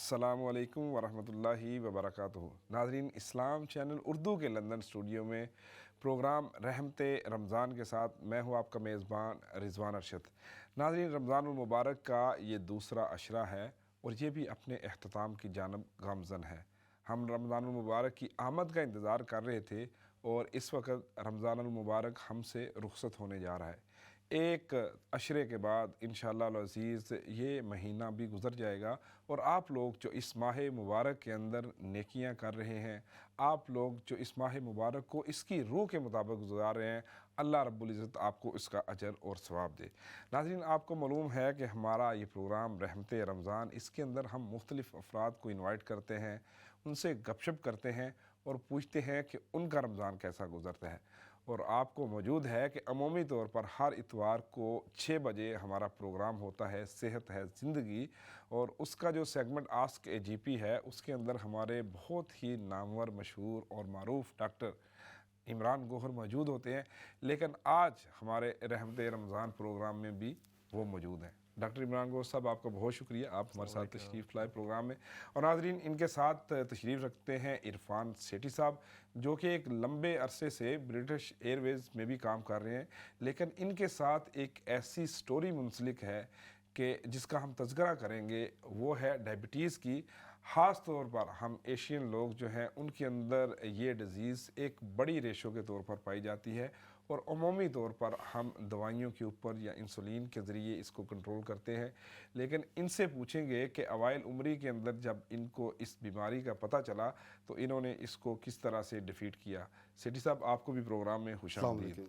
السلام علیکم ورحمۃ اللہ وبرکاتہ۔ ناظرین، اسلام چینل اردو کے لندن اسٹوڈیو میں پروگرام رحمت رمضان کے ساتھ میں ہوں آپ کا میزبان رضوان ارشد۔ ناظرین، رمضان المبارک کا یہ دوسرا عشرہ ہے اور یہ بھی اپنے اختتام کی جانب گامزن ہے۔ ہم رمضان المبارک کی آمد کا انتظار کر رہے تھے اور اس وقت رمضان المبارک ہم سے رخصت ہونے جا رہا ہے۔ ایک عشرے کے بعد انشاءاللہ العزیز یہ مہینہ بھی گزر جائے گا اور آپ لوگ جو اس ماہ مبارک کے اندر نیکیاں کر رہے ہیں، آپ لوگ جو اس ماہ مبارک کو اس کی روح کے مطابق گزار رہے ہیں، اللہ رب العزت آپ کو اس کا اجر اور ثواب دے۔ ناظرین، آپ کو معلوم ہے کہ ہمارا یہ پروگرام رحمت رمضان، اس کے اندر ہم مختلف افراد کو انوائٹ کرتے ہیں، ان سے گپ شپ کرتے ہیں اور پوچھتے ہیں کہ ان کا رمضان کیسا گزرتا ہے۔ اور آپ کو موجود ہے کہ عمومی طور پر ہر اتوار کو 6 بجے ہمارا پروگرام ہوتا ہے صحت ہے زندگی، اور اس کا جو سیگمنٹ آسک اے جی پی ہے، اس کے اندر ہمارے بہت ہی نامور، مشہور اور معروف ڈاکٹر عمران گوہر موجود ہوتے ہیں، لیکن آج ہمارے رحمت رمضان پروگرام میں بھی وہ موجود ہیں۔ ڈاکٹر عمران گوہر صاحب، آپ کا بہت شکریہ، آپ ہمارے ساتھ تشریف لائے پروگرام میں۔ اور ناظرین، ان کے ساتھ تشریف رکھتے ہیں عرفان سیٹھی صاحب، جو کہ ایک لمبے عرصے سے برٹش ایئر ویز میں بھی کام کر رہے ہیں، لیکن ان کے ساتھ ایک ایسی سٹوری منسلک ہے کہ جس کا ہم تذکرہ کریں گے، وہ ہے ڈائبٹیز کی۔ خاص طور پر ہم ایشین لوگ جو ہیں، ان کے اندر یہ ڈیزیز ایک بڑی ریشو کے طور پر پائی جاتی ہے، اور عمومی طور پر ہم دوائیوں کے اوپر یا انسولین کے ذریعے اس کو کنٹرول کرتے ہیں، لیکن ان سے پوچھیں گے کہ اوائل عمری کے اندر جب ان کو اس بیماری کا پتہ چلا تو انہوں نے اس کو کس طرح سے ڈیفیٹ کیا۔ سیٹھی صاحب، آپ کو بھی پروگرام میں خوش آمدید۔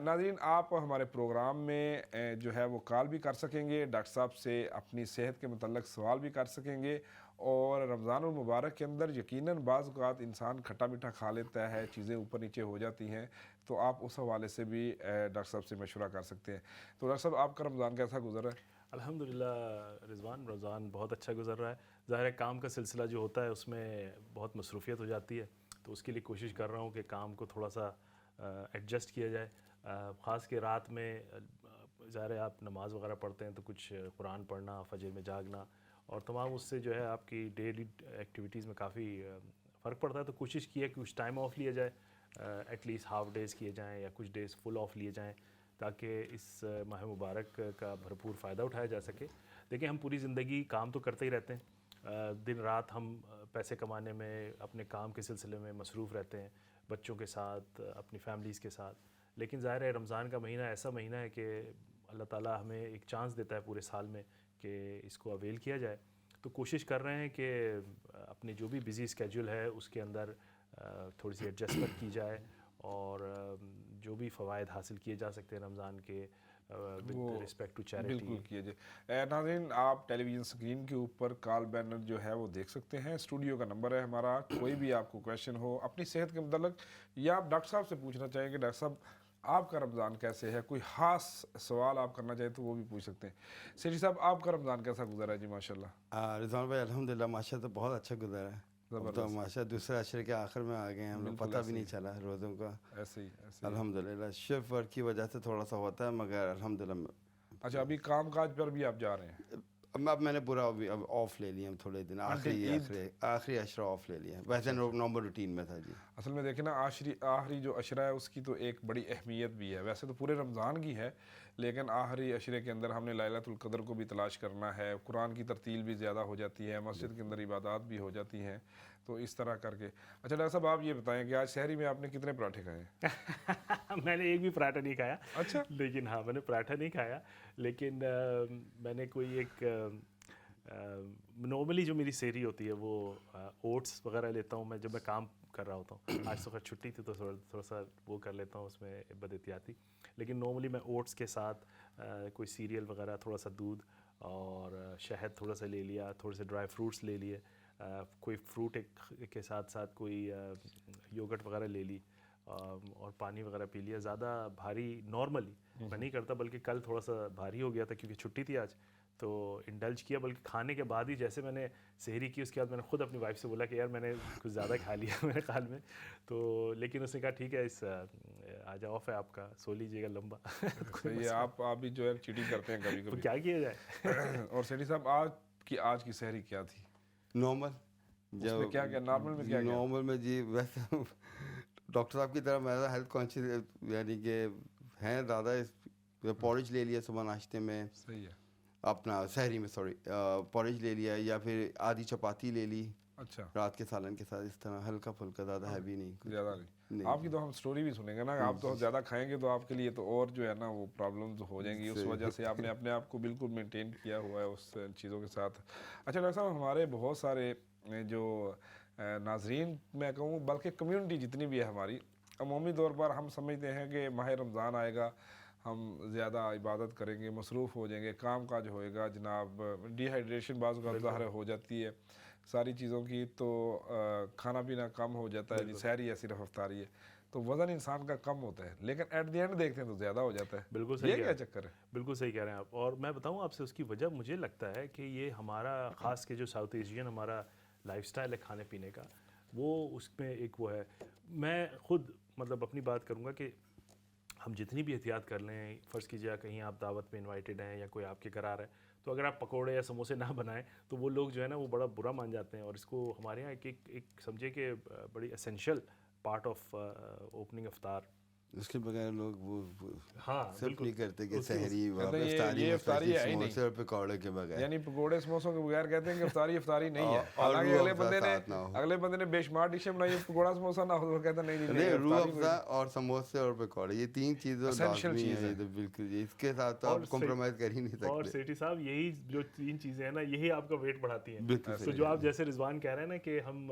ناظرین، آپ ہمارے پروگرام میں جو ہے وہ کال بھی کر سکیں گے، ڈاکٹر صاحب سے اپنی صحت کے متعلق سوال بھی کر سکیں گے، اور رمضان المبارک کے اندر یقیناً بعض اوقات انسان کھٹا میٹھا کھا لیتا ہے، چیزیں اوپر نیچے ہو جاتی ہیں، تو آپ اس حوالے سے بھی ڈاکٹر صاحب سے مشورہ کر سکتے ہیں۔ تو ڈاکٹر صاحب، آپ کا رمضان کیسا گزر رہا ہے؟ الحمدللہ رمضان بہت اچھا گزر رہا ہے۔ ظاہر ہے کام کا سلسلہ جو ہوتا ہے اس میں بہت مصروفیت ہو جاتی ہے، تو اس کے لیے کوشش کر رہا ہوں کہ کام کو تھوڑا سا ایڈجسٹ کیا جائے، خاص کہ رات میں ظاہر ہے آپ نماز وغیرہ پڑھتے ہیں تو کچھ قرآن پڑھنا، فجر میں جاگنا اور تمام اس سے جو ہے آپ کی ڈیلی ایکٹیویٹیز میں کافی فرق پڑتا ہے، تو کوشش کی ہے کہ کچھ ٹائم آف لیا جائے، ایٹ لیسٹ ہاف ڈیز کیے جائیں یا کچھ ڈیز فل آف لیے جائیں، تاکہ اس ماہ مبارک کا بھرپور فائدہ اٹھایا جا سکے۔ دیکھیں، ہم پوری زندگی کام تو کرتے ہی رہتے ہیں، دن رات ہم پیسے کمانے میں اپنے کام کے سلسلے میں مصروف رہتے ہیں، بچوں کے ساتھ، اپنی فیملیز کے ساتھ، لیکن ظاہر ہے رمضان کا مہینہ ایسا مہینہ ہے کہ اللہ تعالیٰ ہمیں ایک چانس دیتا ہے پورے سال میں کہ اس کو اویل کیا جائے، تو کوشش کر رہے ہیں کہ اپنی جو بھی بزی اسکیجول ہے اس کے اندر تھوڑی سی ایڈجسٹمنٹ کی جائے، اور جو بھی فوائد حاصل کیے جا سکتے ہیں رمضان کے ود رسپیکٹ ٹو چیریٹی۔ بالکل کیے جائے۔ ناظرین، آپ ٹیلی ویژن اسکرین کے اوپر کال بینر جو ہے وہ دیکھ سکتے ہیں، اسٹوڈیو کا نمبر ہے ہمارا، کوئی بھی آپ کو کویشچن ہو اپنی صحت کے متعلق یا آپ ڈاکٹر صاحب سے پوچھنا چاہیں کہ ڈاکٹر صاحب آپ کا رمضان کیسے ہے، کوئی خاص سوال آپ کرنا چاہیں تو وہ بھی پوچھ سکتے ہیں۔ سیٹھی صاحب، آپ کا رمضان کیسا گزرا ہے؟ جی ماشاءاللہ۔ رضوان بھائی، الحمدللہ ماشاءاللہ تو بہت اچھا گزرا ہے، اب تو ماشاءاللہ دوسرے عشرے کے آخر میں آ گئے ہیں، ہم لوگ پتہ بھی نہیں چلا روزوں کا۔ ایسے ہی الحمدللہ شفٹ ورک کی وجہ سے تھوڑا سا ہوتا ہے، مگر الحمدللہ۔ اچھا، ابھی کام کاج پر بھی آپ جا رہے ہیں؟ اب میں نے پورا اب آف لے لیا تھوڑے دن، آخری عشرہ آف لے لیا، ویسے نارمل روٹین میں تھا۔ جی، اصل میں دیکھیں نا، آخری جو عشرہ ہے اس کی تو ایک بڑی اہمیت بھی ہے، ویسے تو پورے رمضان کی ہے، لیکن آخری عشرے کے اندر ہم نے لیلۃ القدر کو بھی تلاش کرنا ہے، قرآن کی ترتیل بھی زیادہ ہو جاتی ہے، مسجد کے اندر عبادات بھی ہو جاتی ہیں، تو اس طرح کر کے۔ اچھا ڈاکٹر صاحب، آپ یہ بتائیں کہ آج سحری میں آپ نے کتنے پراٹھے کھائے ہیں؟ میں نے ایک بھی پراٹھا نہیں کھایا۔ اچھا، لیکن ہاں، میں نے پراٹھا نہیں کھایا، لیکن میں نے کوئی ایک نارملی جو میری سحری ہوتی ہے وہ اوٹس وغیرہ لیتا ہوں میں جب میں کام کر رہا ہوتا ہوں۔ آج تو چھٹی تھی تو تھوڑا سا وہ کر لیتا ہوں اس میں بد احتیاطی، لیکن نارملی میں اوٹس کے ساتھ کوئی سیریل وغیرہ، تھوڑا سا دودھ اور شہد تھوڑا سا لے لیا، تھوڑے سے ڈرائی فروٹس لے لیے، کوئی فروٹ ایک کے ساتھ ساتھ کوئی یوگرٹ وغیرہ لے لی، اور پانی وغیرہ پی لیا۔ زیادہ بھاری نارملی میں نہیں کرتا، بلکہ کل تھوڑا سا بھاری ہو گیا تھا کیونکہ چھٹی تھی آج، تو انڈلج کیا، بلکہ کھانے کے بعد ہی جیسے میں نے سحری کی اس کے بعد میں نے خود اپنی وائف سے بولا کہ یار میں نے کچھ زیادہ کھا لیا میرے خیال میں، تو لیکن اس نے کہا ٹھیک ہے، آج آف ہے آپ کا، سو لیجیے گا لمبا۔ یہ آپ بھی جو ہے چیٹنگ کرتے ہیں کبھی کبھی، کیا کیا جائے۔ اور سیٹھی صاحب، آج کی سحری کیا تھی؟ نارمل اس میں کیا کیا نارمل میں کیا کیا نارمل میں جی ویسے ڈاکٹر صاحب کی طرح میں ہیلتھ کانشیس یعنی کہ ہیں زیادہ. پورج لے لیا صبح ناشتے میں, صحیح ہے, اپنا سحری میں سوری پورج لے لیا, یا پھر آدھی چپاتی لے لی اچھا رات کے سالن کے ساتھ, اس طرح ہلکا پھلکا, زیادہ ہیوی نہیں. زیادہ نہیں. آپ کی تو ہم سٹوری بھی سنیں گے نا, آپ تو زیادہ کھائیں گے تو آپ کے لیے تو اور جو ہے نا وہ پرابلمز ہو جائیں گی, اس وجہ سے آپ نے اپنے آپ کو بالکل مینٹین کیا ہوا ہے اس چیزوں کے ساتھ. اچھا ڈاکٹر صاحب, ہمارے بہت سارے جو ناظرین میں کہوں بلکہ کمیونٹی جتنی بھی ہے ہماری, عمومی طور پر ہم سمجھتے ہیں کہ ماہ رمضان آئے گا, ہم زیادہ عبادت کریں گے, مصروف ہو جائیں گے, کام کاج ہوئے گا جناب, ڈی ہائیڈریشن بعض اوقات ظاہر ہو جاتی ہے ساری چیزوں کی, تو کھانا پینا کم ہو جاتا ہے, جی سحری ہے صرف افطاری ہے, تو وزن انسان کا کم ہوتا ہے, لیکن ایٹ دی اینڈ دیکھتے ہیں تو زیادہ ہو جاتا ہے. بالکل صحیح, یہ کیا چکر ہے؟ بالکل صحیح کہہ رہے ہیں آپ. اور میں بتاؤں آپ سے اس کی وجہ, مجھے لگتا ہے کہ یہ ہمارا خاص کے جو ساؤتھ ایشین ہمارا لائف سٹائل ہے کھانے پینے کا, وہ اس میں ایک وہ ہے. میں خود مطلب اپنی بات کروں گا کہ ہم جتنی بھی احتیاط کر لیں, فرض کیجیے کہیں آپ دعوت میں انوائٹیڈ ہیں یا کوئی آپ کے گھر آ رہا ہے, تو اگر آپ پکوڑے یا سموسے نہ بنائیں تو وہ لوگ جو ہے نا وہ بڑا برا مان جاتے ہیں, اور اس کو ہمارے یہاں ایک سمجھے کہ بڑی اسینشیل پارٹ آف اوپننگ افطار. اس کے بغیر لوگ وہ ہاں سب نہیں کرتے کہ سحری یہ افطاری ہے ہی نہیں, سموسے اور پکوڑے کے بغیر, یعنی پکوڑے سموسوں کے بغیر کہتے ہیں کہ افطاری نہیں ہے. اور حالانکہ اگلے بندے نے بے شمار ڈشیں بنائی, پکوڑا سموسا نہ ہو تو کہتا نہیں, روح افزا اور سموسے اور پکوڑے, یہ تین چیزیں لازمی ہیں بالکل, اس کے ساتھ تو آپ کمپرومائز کر ہی نہیں سکتے. اور سیٹھی صاحب یہی جو تین چیزیں ہیں نا, یہی آپ کا ویٹ بڑھاتی ہیں. تو جو آپ جیسے رضوان کہہ رہے ہیں نا کہ ہم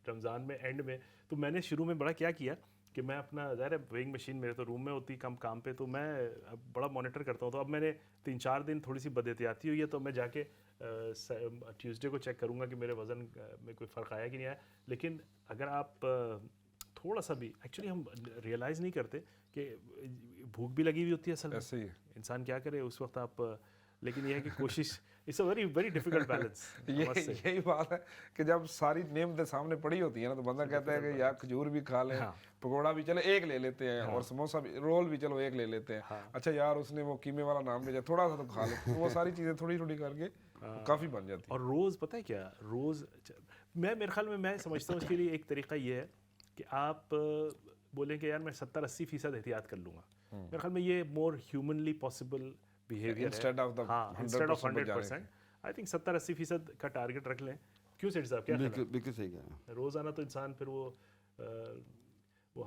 رمضان میں اینڈ میں, تو میں نے شروع میں بڑا کیا کہ میں اپنا ظاہر ہے ویئنگ مشین میرے تو روم میں ہوتی کم کام پہ, تو میں اب بڑا مانیٹر کرتا ہوں. تو اب میں نے 3-4 دن تھوڑی سی بد احتیاطی ہوئی ہے, تو میں جا کے ٹیوزڈے کو چیک کروں گا کہ میرے وزن میں کوئی فرق آیا کہ نہیں آیا. لیکن اگر آپ تھوڑا سا بھی, ایکچولی ہم ریئلائز نہیں کرتے کہ بھوک بھی لگی ہوئی ہوتی ہے اصل میں, ایسے ہی انسان کیا کرے اس وقت آپ, لیکن یہ ہے کہ کوشش, it's a very difficult balance. یہی بات ہے کہ جب ساری نعمتیں سامنے پڑی ہوتی ہیں نا, تو بندہ کہتا ہے کہ یار کھجور بھی کھا لیں, پکوڑا بھی چلے ایک لے لیتے ہیں, اور سموسا بھی, رول بھی چلو ایک لے لیتے ہیں, اچھا یار اس نے وہ قیمے والا نام لیا, تھوڑا سا تو کھا لیں. وہ ساری چیزیں تھوڑی کر کے کافی بن جاتی ہیں. اور روز پتہ ہے کیا, روز میرے خیال میں سمجھتا ہوں اس کے لیے ایک طریقہ یہ ہے کہ آپ بولیں کہ یار میں 70-80% احتیاط کر لوں گا. میرے خیال میں یہ مور ہیومنلی پاسبل بیہیویئر ہے, انسٹیڈ آف 100%. آئی تھنک 70-80% کا ٹارگیٹ رکھ لیں. کیوں سیٹھ صاحب, کیا بالکل صحیح کہہ رہے ہیں. روزانہ تو انسان پھر وہ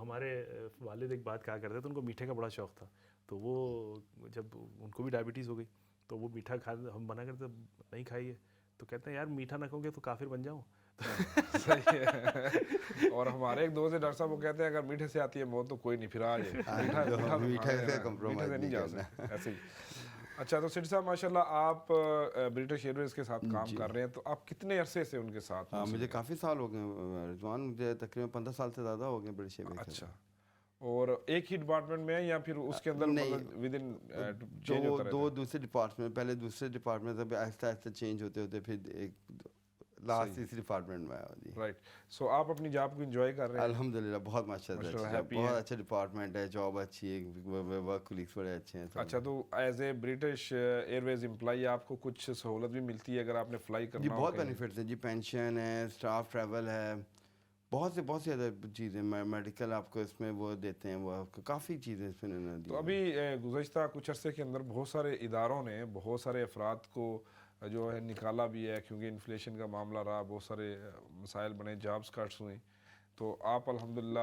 ہمارے والد ایک بات کہا کرتے تھے, ان کو میٹھے کا بڑا شوق تھا, تو وہ جب ان کو بھی ڈائبٹیز ہو گئی تو وہ میٹھا ہم منع کرتے نہیں کھائیے, تو کہتے ہیں یار میٹھا نہ کھاؤں گے تو کافر بن جاؤں. صحیح ہے. اور ہمارے ایک دوست ڈاکٹر صاحب وہ کہتے ہیں اگر میٹھے سے آتی ہے موت تو کوئی نہیں, پھر آ جائے میٹھے سے نہیں جا سکتے ایسے ہی. اچھا تو سیٹھی صاحب ماشاء اللہ آپ برٹش ایئر ویز کے ساتھ کام کر رہے ہیں, تو آپ کتنے عرصے سے ان کے ساتھ؟ مجھے کافی سال ہو گئے رضوان, مجھے تقریباً 15 سال سے زیادہ ہو گئے برٹش ایئر ویز. اچھا, اور ایک ہی ڈپارٹمنٹ میں ہے یا پھر اس کے اندر ود ان دو دوسرے ڈپارٹمنٹ, پہلے دوسرے ڈپارٹمنٹ سے آہستہ آہستہ چینج ہوتے پھر ایک لاسٹ تیسری ڈپارٹمنٹ میں آیا جی. رائٹ. سو آپ اپنی جاب کو انجوائے کر رہے ہیں؟ الحمدللہ بہت ماشاءاللہ, بہت اچھا ڈپارٹمنٹ ہے, جاب اچھی ہے, ورک کولیگس بڑے اچھے ہیں. اچھا, تو as a British Airways employee آپ کو کچھ سہولت بھی ملتی ہے اگر آپ نے فلائی کرنا جی؟ بہت بینیفٹس ہیں جی, پینشن ہے, اسٹاف ٹریول ہے, بہت سی ادر چیزیں, میڈیکل آپ کو اس میں وہ دیتے ہیں, وہ کافی چیزیں اس میں. تو ابھی گزشتہ کچھ عرصے کے اندر بہت سارے اداروں نے بہت سارے افراد کو جو ہے نکالا بھی ہے, کیونکہ انفلیشن کا معاملہ رہا, بہت سارے مسائل بنے, جابس کٹس ہوئیں, تو آپ الحمدللہ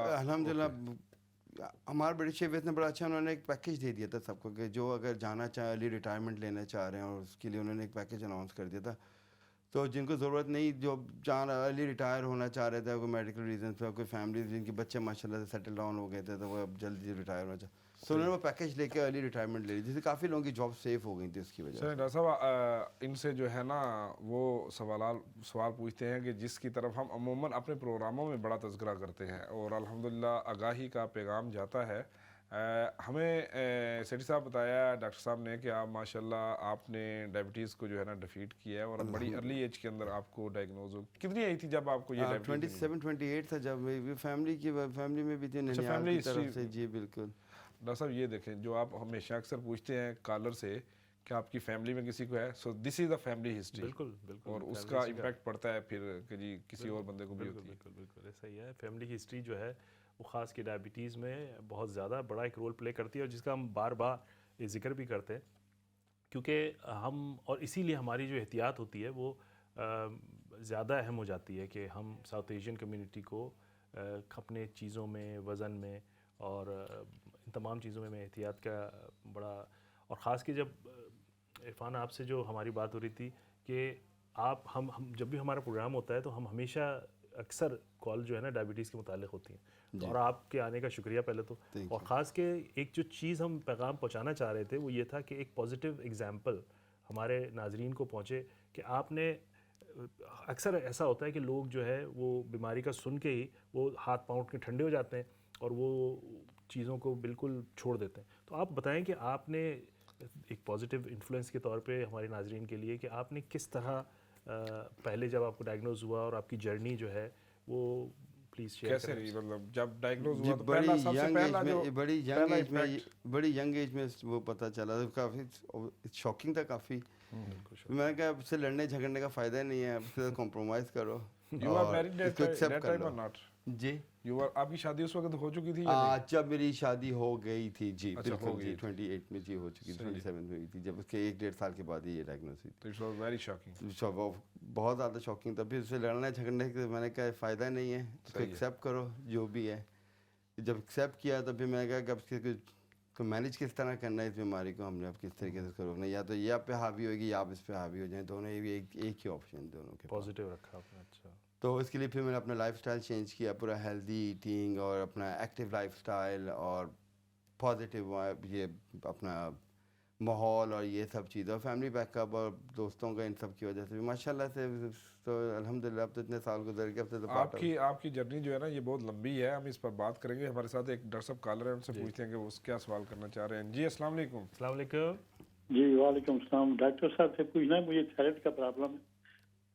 ہمارے برٹش ایئر ویز نے بڑا اچھا, انہوں نے ایک پیکیج دے دیا تھا سب کو کہ جو اگر جانا چاہے, ارلی ریٹائرمنٹ لینا چاہ رہے ہیں, اور اس کے لیے انہوں نے ایک پیکیج اناؤنس کر دیا تھا. تو جن کو ضرورت نہیں, جو ارلی ریٹائر ہونا چاہ رہے تھے, کوئی میڈیکل ریزنس پہ, کوئی فیملیز جن کے بچے ماشاء اللہ سے سیٹل ڈاؤن ہو گئے تھے, تو وہ اب جلدی ریٹائر ہونا چاہتے, تو انہوں نے وہ پیکیج لے کے ارلی ریٹائرمنٹ لے لی, جس سے کافی لوگوں کی جاب سیف ہو گئی تھی اس کی وجہ سے. ڈاکٹر صاحب ان سے جو ہے نا وہ سوال پوچھتے ہیں کہ جس کی طرف ہم عموماً اپنے پروگراموں میں بڑا تذکرہ کرتے ہیں, اور الحمدللہ آگاہی کا پیغام جاتا ہے. ہمیں سیٹھی صاحب بتایا ڈاکٹر صاحب نے کہ آپ ماشاءاللہ آپ نے ڈائبٹیز کو جو ہے نا ڈیفیٹ کیا ہے, اور بڑی ارلی ایج کے اندر آپ کو ڈائگنوز ہو. کتنی آئی تھی جب آپ کو یہ ڈائبٹیز؟ 27-28 تھا, جب فیملی میں بھی تھی ننیال کی طرف سے. جی بالکل. ڈاکٹر صاحب یہ دیکھیں, جو آپ ہمیشہ اکثر پوچھتے ہیں کالر سے کہ آپ کی فیملی میں کسی کو ہے, سو دس از دا فیملی ہسٹری, بالکل بالکل, اور اس family کا history امپیکٹ پڑتا ہے پھر کہ جی کسی اور بندے کو بھی بالکل ہوتی ہے. بالکل بالکل ایسا ہی ہے. فیملی ہسٹری جو ہے وہ خاص کے ڈائبٹیز میں بہت زیادہ بڑا ایک رول پلے کرتی ہے, اور جس کا ہم بار بار یہ ذکر بھی کرتے ہیں, کیونکہ ہم, اور اسی لیے ہماری جو احتیاط ہوتی ہے وہ زیادہ اہم ہو جاتی ہے کہ ہم ساؤتھ ایشین کمیونٹی کو اپنے چیزوں میں, وزن میں اور ان تمام چیزوں میں احتیاط کا بڑا, اور خاص کے جب عرفان آپ سے جو ہماری بات ہو رہی تھی کہ ہم جب بھی ہمارا پروگرام ہوتا ہے تو ہم ہمیشہ اکثر کال جو ہے نا ڈائبٹیز کے متعلق ہوتی ہیں, تو اور آپ کے آنے کا شکریہ پہلے تو, اور خاص کے ایک جو چیز ہم پیغام پہنچانا چاہ رہے تھے وہ یہ تھا کہ ایک پازیٹیو ایگزامپل ہمارے ناظرین کو پہنچے کہ آپ نے, اکثر ایسا ہوتا ہے کہ لوگ جو ہے وہ بیماری کا سن کے ہی وہ ہاتھ پاؤں کے ٹھنڈے ہو جاتے ہیں اور وہ چیزوں کو بالکل چھوڑ دیتے ہیں. تو آپ بتائیں کہ آپ نے ایک پازیٹیو انفلوئنس کے طور پہ ہمارے ناظرین کے لیے کہ آپ نے کس طرح پہلے جب آپ کو ڈائگنوز ہوا اور آپ کی جرنی جو ہے وہ پلیز شیئر کیسے کریں. رہی, مطلب جب ڈائگنوز جی ہوا تو بڑی پہلا سب سے ینگ پہلا ایج جو میں, بڑی ینگ ایج میں وہ پتہ چلا, کافی شاکنگ تھا کافی. میں نے کہا اب سے لڑنے جھگڑنے کا فائدہ نہیں ہے, اب سے کمپرومائز کرو یو آر اور میرڈ اس کو ایکسیپٹ کر لو. ناٹ, جی یو آر, آپ کی شادی اس وقت ہو چکی تھی یا نہیں؟ جب میری شادی ہو گئی تھی جی بالکل جی, 28 میں جی ہو چکی تھی, 27 میں ہوئی تھی, جب اس کے 1-1.5 سال کے بعد ہی یہ ڈائگنوز ہوئی تو اٹ واز ویری شاکنگ. تھی. بہت زیادہ شاکنگ تھا. پھر اس سے لڑنے جھگڑنے کے میں نے کہا فائدہ نہیں ہے, اس کو ایکسیپٹ کرو جو بھی ہے. جب ایکسیپٹ کیا تو پھر میں نے کہا کہ اب اس کو مینیج کس طرح کرنا ہے اس بیماری کو, ہم نے اب کس طریقے سے اس کو روکنا ہے, یا تو یہ آپ پہ حاوی ہوگی یا آپ اس پہ حاوی ہو جائیں, دونوں ایک ہی آپشن دونوں کے پاس. پازیٹیو رکھا آپ نے. اچھا, تو اس کے لیے پھر میں نے اپنا لائف اسٹائل چینج کیا, پورا ہیلدی ایٹنگ اور اپنا ایکٹیو لائف اسٹائل اور پازیٹیو یہ اپنا ماحول اور یہ سب چیزیں, اور فیملی بیک اپ اور دوستوں کا, ان سب کی وجہ سے بھی ماشاء اللہ سے تو الحمدللہ اب تو اتنے سال گزر گئے. اب تو آپ کی جرنی جو ہے نا یہ بہت لمبی ہے, ہم اس پر بات کریں گے. ہمارے ساتھ ایک ڈاکٹر صاحب کالر ہیں, ان سے پوچھتے ہیں کہ وہ کیا سوال کرنا چاہ رہے ہیں. جی السلام علیکم. السلام علیکم. جی وعلیکم السلام. ڈاکٹر صاحب سے پوچھنا ہے, مجھے تھائرائڈ کا پرابلم ہے,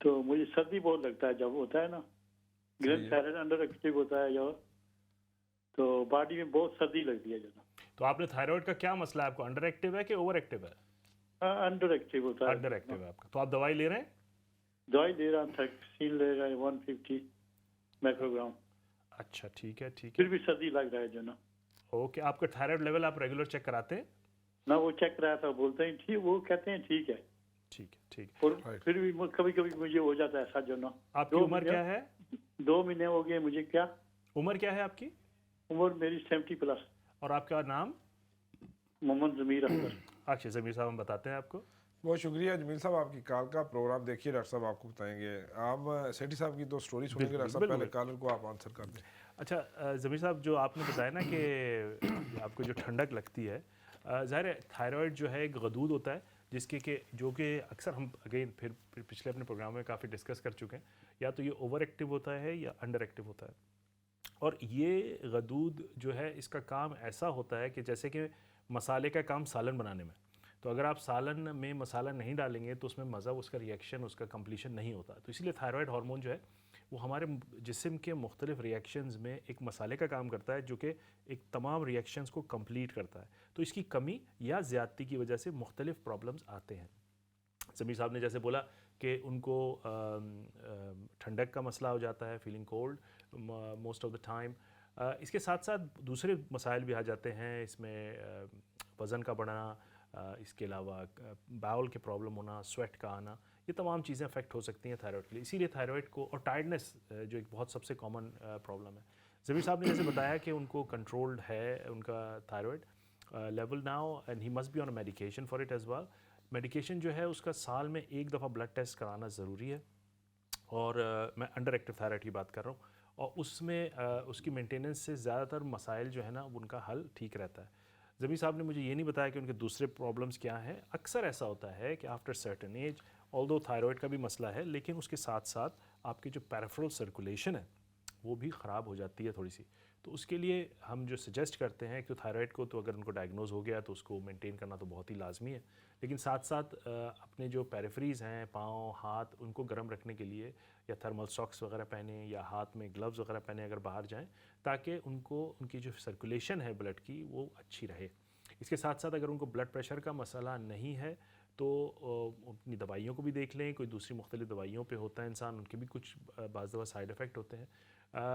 تو مجھے سردی بہت لگتا ہے جب ہوتا ہے نا, گرینڈ تھائرائڈ انڈر ایکٹیو ہوتا ہے جو, تو باڈی میں بہت سردی لگتی ہے جو. تو آپ نے تھائرائڈ کا کیا مسئلہ ہے, آپ کو انڈر ایکٹیو ہے کہ اوور ایکٹیو ہے؟ انڈر ایکٹیو ہوتا ہے. انڈر ایکٹیو ہے آپ کا, تو آپ دوائی لے رہے ہیں؟ دوائی لے رہا ہوں, تھیکسین لے رہا ہے 150 مائکرو گرام. اچھا ٹھیک ہے ٹھیک ہے. پھر بھی سردی لگ رہا ہے جو نا. اوکے, آپ کا تھائرائڈ لیول آپ ریگولر چیک کراتے ہیں؟ نہ وہ چیک کرایا تھا, بولتے ہیں ٹھیک, وہ کہتے ہیں ٹھیک ہے, ٹھیک ہے ٹھیک ہے. اور پھر بھی کبھی کبھی مجھے ہو جاتا ہے ایسا جو نا. آپ کی عمر کیا ہے؟ 2 مہینے ہو گئے مجھے. کیا عمر کیا ہے آپ کی؟ عمر میری 70+. اور آپ کا نام؟ محمد ضمیر اختر. اچھا ضمیر صاحب ہم بتاتے ہیں آپ کو. بہت شکریہ جمیل صاحب آپ کی کال کا. پروگرام دیکھیے, ڈاکٹر صاحب آپ کو بتائیں گے. آپ سیٹھی صاحب کی 2 سٹوری سنیں گے. ڈاکٹر صاحب پہلے کالر کو آپ آنسر کر دیں. اچھا ضمیر صاحب, جو آپ نے بتایا نا کہ آپ کو جو ٹھنڈک لگتی ہے, ظاہر ہے تھائرائڈ جو ہے ایک غدود ہوتا ہے جس کے کہ جو کہ اکثر ہم اگین پھر پچھلے اپنے پروگرام میں کافی ڈسکس کر چکے ہیں, یا تو یہ اوور ایکٹیو ہوتا ہے یا انڈر ایکٹیو ہوتا ہے. اور یہ غدود جو ہے اس کا کام ایسا ہوتا ہے کہ جیسے کہ مسالے کا کام سالن بنانے میں, تو اگر آپ سالن میں مسالہ نہیں ڈالیں گے تو اس میں مزہ, اس کا ریئیکشن, اس کا کمپلیشن نہیں ہوتا. تو اسی لیے تھائرائڈ ہارمون جو ہے وہ ہمارے جسم کے مختلف ریئیکشنز میں ایک مسالے کا کام کرتا ہے جو کہ ایک تمام ریئیکشنز کو کمپلیٹ کرتا ہے. تو اس کی کمی یا زیادتی کی وجہ سے مختلف پرابلمز آتے ہیں. ضمیر صاحب نے جیسے بولا کہ ان کو ٹھنڈک کا مسئلہ ہو جاتا ہے, feeling cold most of the time. اس کے ساتھ ساتھ دوسرے مسائل بھی آ جاتے ہیں اس میں, وزن کا بڑھنا, اس کے علاوہ باؤل کے پرابلم ہونا, سویٹ کا آنا, یہ تمام چیزیں افیکٹ ہو سکتی ہیں تھائرائڈ کے لیے. اسی لیے تھائرائڈ کو, اور ٹائرڈنس جو ایک بہت سب سے کامن پرابلم ہے. ضمیر صاحب نے جیسے بتایا کہ ان کو کنٹرولڈ ہے ان کا thyroid level now, and he must be on medication for it as well. Medication جو ہے اس کا سال میں 1 دفعہ بلڈ ٹیسٹ کرانا ضروری ہے, اور میں انڈر ایکٹیو تھائرائڈ کی بات کر رہا ہوں, اور اس میں اس کی مینٹیننس سے زیادہ تر مسائل جو ہے نا ان کا حل ٹھیک رہتا ہے. ضمیر صاحب نے مجھے یہ نہیں بتایا کہ ان کے دوسرے پرابلمس کیا ہیں. اکثر ایسا ہوتا ہے کہ after certain age, although thyroid کا بھی مسئلہ ہے, لیکن اس کے ساتھ ساتھ آپ کی جو پیریفرل سرکولیشن ہے وہ بھی خراب ہو جاتی ہے تھوڑی سی. تو اس کے لیے ہم جو سجیسٹ کرتے ہیں کہ تھائرائڈ کو تو اگر ان کو ڈائگنوز ہو گیا تو اس کو مینٹین کرنا تو بہت ہی لازمی ہے, لیکن ساتھ ساتھ اپنے جو پیریفریز ہیں, پاؤں, ہاتھ, ان کو گرم رکھنے کے لیے یا تھرمل ساکس وغیرہ پہنیں یا ہاتھ میں گلوز وغیرہ پہنیں اگر باہر جائیں, تاکہ ان کو ان کی جو سرکولیشن ہے بلڈ کی وہ اچھی رہے. اس کے ساتھ ساتھ اگر ان کو بلڈ پریشر کا مسئلہ نہیں ہے تو اپنی دوائیوں کو بھی دیکھ لیں. کوئی دوسری مختلف دوائیوں پہ ہوتا ہے انسان, ان کے بھی کچھ بعض دفعہ سائیڈ افیکٹ ہوتے ہیں.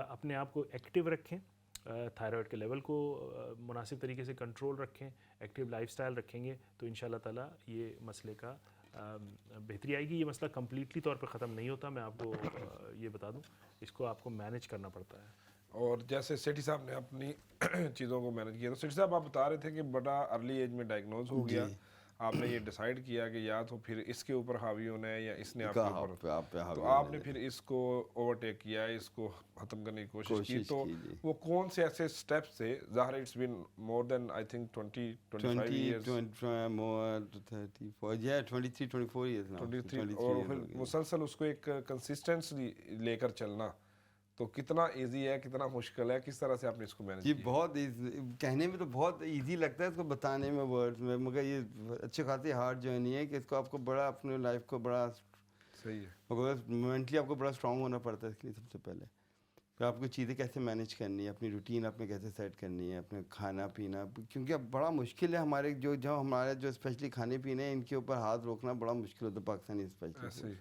اپنے آپ کو ایکٹیو رکھیں, تھائرائڈ کے لیول کو مناسب طریقے سے کنٹرول رکھیں, ایکٹیو لائف سٹائل رکھیں گے تو انشاءاللہ تعالیٰ یہ مسئلے کا بہتری آئے گی. یہ مسئلہ کمپلیٹلی طور پہ ختم نہیں ہوتا, میں آپ کو یہ بتا دوں, اس کو آپ کو مینیج کرنا پڑتا ہے. اور جیسے سیٹھی صاحب نے اپنی چیزوں کو مینیج کیا, تو سیٹھی صاحب آپ بتا رہے تھے کہ بڑا ارلی ایج میں ڈائگنوز ہو گیا, آپ نے یہ ڈیسائیڈ کیا کہ یا تو پھر اس کے اوپر حاوی ہونا ہے یا اس نے آپ کے اوپر, تو آپ نے پھر اس کو اوورٹیک کیا, اس کو ختم کرنے کی کوشش کی. تو وہ کون سے ایسے سٹیپس تھے؟ ظاہر it's been more than I think 20-25 years, 23, اور پھر مسلسل اس کو ایک کنسسٹنسی لے کر چلنا, تو کتنا ایزی ہے, کتنا مشکل ہے, کس طرح سے آپ نے اس کو مینیج یہ کیا؟ بہت کہنے میں تو بہت ایزی لگتا ہے, اس کو بتانے میں ورڈز میں, مگر یہ اچھی خاصی ہارڈ جرنی ہے کہ اس کو آپ کو بڑا اپنے لائف کو بڑا صحیح ہے, مگر مینٹلی آپ کو بڑا اسٹرانگ ہونا پڑتا ہے اس کے لیے. سب سے پہلے پھر آپ کو چیزیں کیسے مینیج کرنی ہے, اپنی روٹین آپ نے کیسے سیٹ کرنی ہے, اپنے کھانا پینا, کیونکہ اب بڑا مشکل ہے ہمارے جو ہمارے جو اسپیشلی کھانے پینے ہیں ان کے اوپر ہاتھ روکنا بڑا مشکل ہوتا ہے پاکستانی اسپیشلی.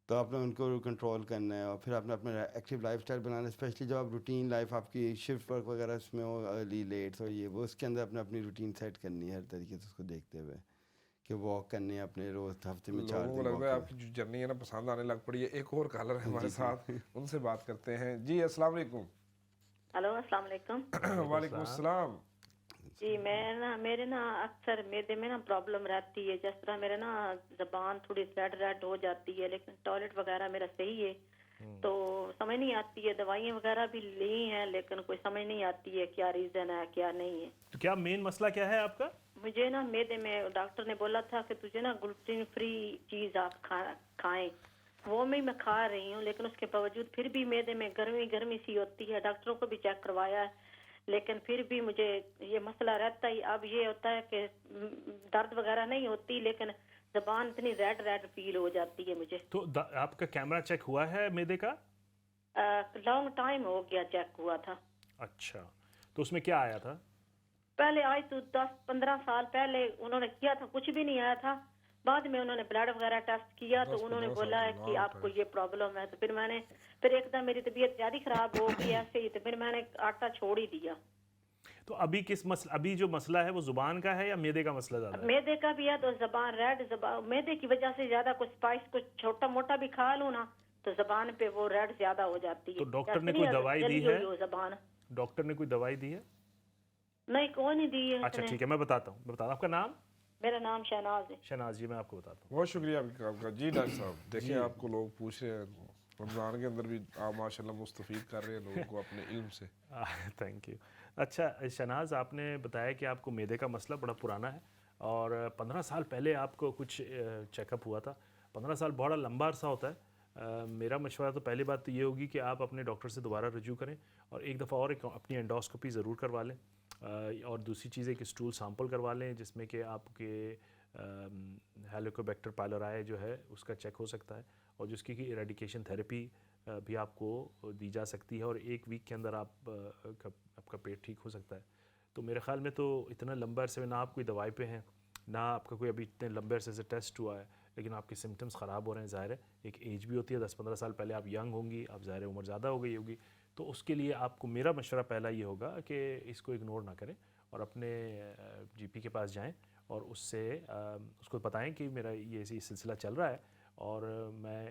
تو آپ نے ان کو کنٹرول کرنا ہے, اور پھر آپ نے اپنا ایکٹیو لائف اسٹائل بنانا ہے, اسپیشلی جب آپ روٹین لائف آپ کی شفٹ ورک وغیرہ اس میں ہو, ارلی لیٹس اور یہ وہ, اس کے اندر اپنی روٹین سیٹ کرنی ہے ہر طریقے سے اس کو دیکھتے ہوئے, کہ واک کرنے اپنے روز ہفتے میں 4 دن. لوگوں کو لگتا ہے آپ کی جو جرنی ہے نا پسند آنے لگ پڑی ہے. ایک اور کالر ہے ہمارے ساتھ, ان سے بات کرتے ہیں. جی السلام علیکم. ہلو السلام علیکم. وعلیکم السلام. جی میرے نا اکثر میدے میں نا پرابلم رہتی ہے, جس طرح میرے نا زبان تھوڑی ریڈ ہو جاتی ہے, لیکن ٹوائلٹ وغیرہ میرا صحیح ہے, تو سمجھ نہیں آتی ہے. دوائیاں وغیرہ بھی لی ہیں لیکن کوئی سمجھ نہیں آتی ہے کیا ریزن ہے کیا نہیں ہے. تو کیا مین مسئلہ کیا ہے آپ کا؟ مجھے نا میدے میں ڈاکٹر نے بولا تھا کہ تجھے نا گلوٹین فری چیز آپ کھائیں, وہ میں کھا رہی ہوں, لیکن اس کے باوجود پھر بھی میدے میں گرمی سی ہوتی ہے. ڈاکٹروں کو بھی چیک کروایا ہے, لیکن پھر بھی مجھے یہ مسئلہ رہتا ہی. اب یہ ہوتا ہے کہ درد وغیرہ نہیں ہوتی, لیکن زبان اتنی ریڈ فیل ہو جاتی ہے مجھے. تو آپ کا کیمرہ چیک ہوا ہے میدے کا؟ لانگ ٹائم ہو گیا چیک ہوا تھا. اچھا, تو اس میں کیا آیا تھا؟ پہلے آج تو 10-15 سال پہلے انہوں نے کیا تھا, کچھ بھی نہیں آیا تھا. بعد میں انہوں نے بلڈ وغیرہ ٹیسٹ کیا تو انہوں نے بولا ہے کہ آپ کو یہ پرابلم ہے. تو پھر ایک دم میری طبیعت زیادہ خراب ہو گئی ایسے ہی, تو پھر میں نے آٹا چھوڑ ہی دیا. تو ابھی جو مسئلہ ہے وہ زبان کا ہے یا میدے کا مسئلہ زیادہ ہے؟ میدے کا بھی ہے, تو زبان میدے کی وجہ سے زیادہ کچھ اسپائس کچھ چھوٹا موٹا بھی کھا لوں نا تو زبان پہ وہ ریڈ زیادہ ہو جاتی ہے. تو ڈاکٹر نے کوئی دوائی دی ہے؟ زبان ڈاکٹر نے کوئی دوائی دی ہے؟ نہیں, کوئی نہیں دی ہے. اچھا ٹھیک ہے, میں بتاتا ہوں. آپ کا نام؟ میرا نام شہناز ہے. شہناز جی, میں آپ کو بتاتا ہوں. بہت شکریہ آپ کا. جی ڈاکٹر صاحب دیکھیں, آپ کو لوگ پوچھ رہے ہیں, رمضان کے اندر بھی آپ ماشاء اللہ مستفید کر رہے ہیں لوگوں کو اپنے علم سے. Thank you. اچھا شہناز, آپ نے بتایا کہ آپ کو میدے کا مسئلہ بڑا پرانا ہے اور 15 سال پہلے آپ کو کچھ چیک اپ ہوا تھا. 15 سال بڑا لمبا عرصہ ہوتا ہے. میرا مشورہ تو پہلی بات تو یہ ہوگی کہ آپ اپنے ڈاکٹر سے دوبارہ رجوع کریں, اور ایک دفعہ اور اپنی انڈوسکوپی ضرور کروا لیں, اور دوسری چیز ہے کہ اسٹول سیمپل کروا لیں جس میں کہ آپ کے ہیلیکوبیکٹر پائلورائی جو ہے اس کا چیک ہو سکتا ہے, اور جس کی ایریڈیکیشن تھیراپی بھی آپ کو دی جا سکتی ہے, اور 1 ویک کے اندر آپ کا پیٹ ٹھیک ہو سکتا ہے. تو میرے خیال میں تو اتنا لمبا عرصے میں نہ آپ کوئی دوائی پہ ہیں, نہ آپ کا کوئی ابھی اتنے لمبے عرصے سے ٹیسٹ ہوا ہے, لیکن آپ کے سمٹمز خراب ہو رہے ہیں. ظاہر ہے ایک ایج بھی ہوتی ہے, 10-15 سال پہلے آپ ینگ ہوں گی, اب ظاہر ہے عمر زیادہ ہو گئی ہوگی, تو اس کے لیے آپ کو میرا مشورہ پہلا یہ ہوگا کہ اس کو اگنور نہ کریں اور اپنے جی پی کے پاس جائیں اور اس کو بتائیں کہ میرا یہ سلسلہ چل رہا ہے اور میں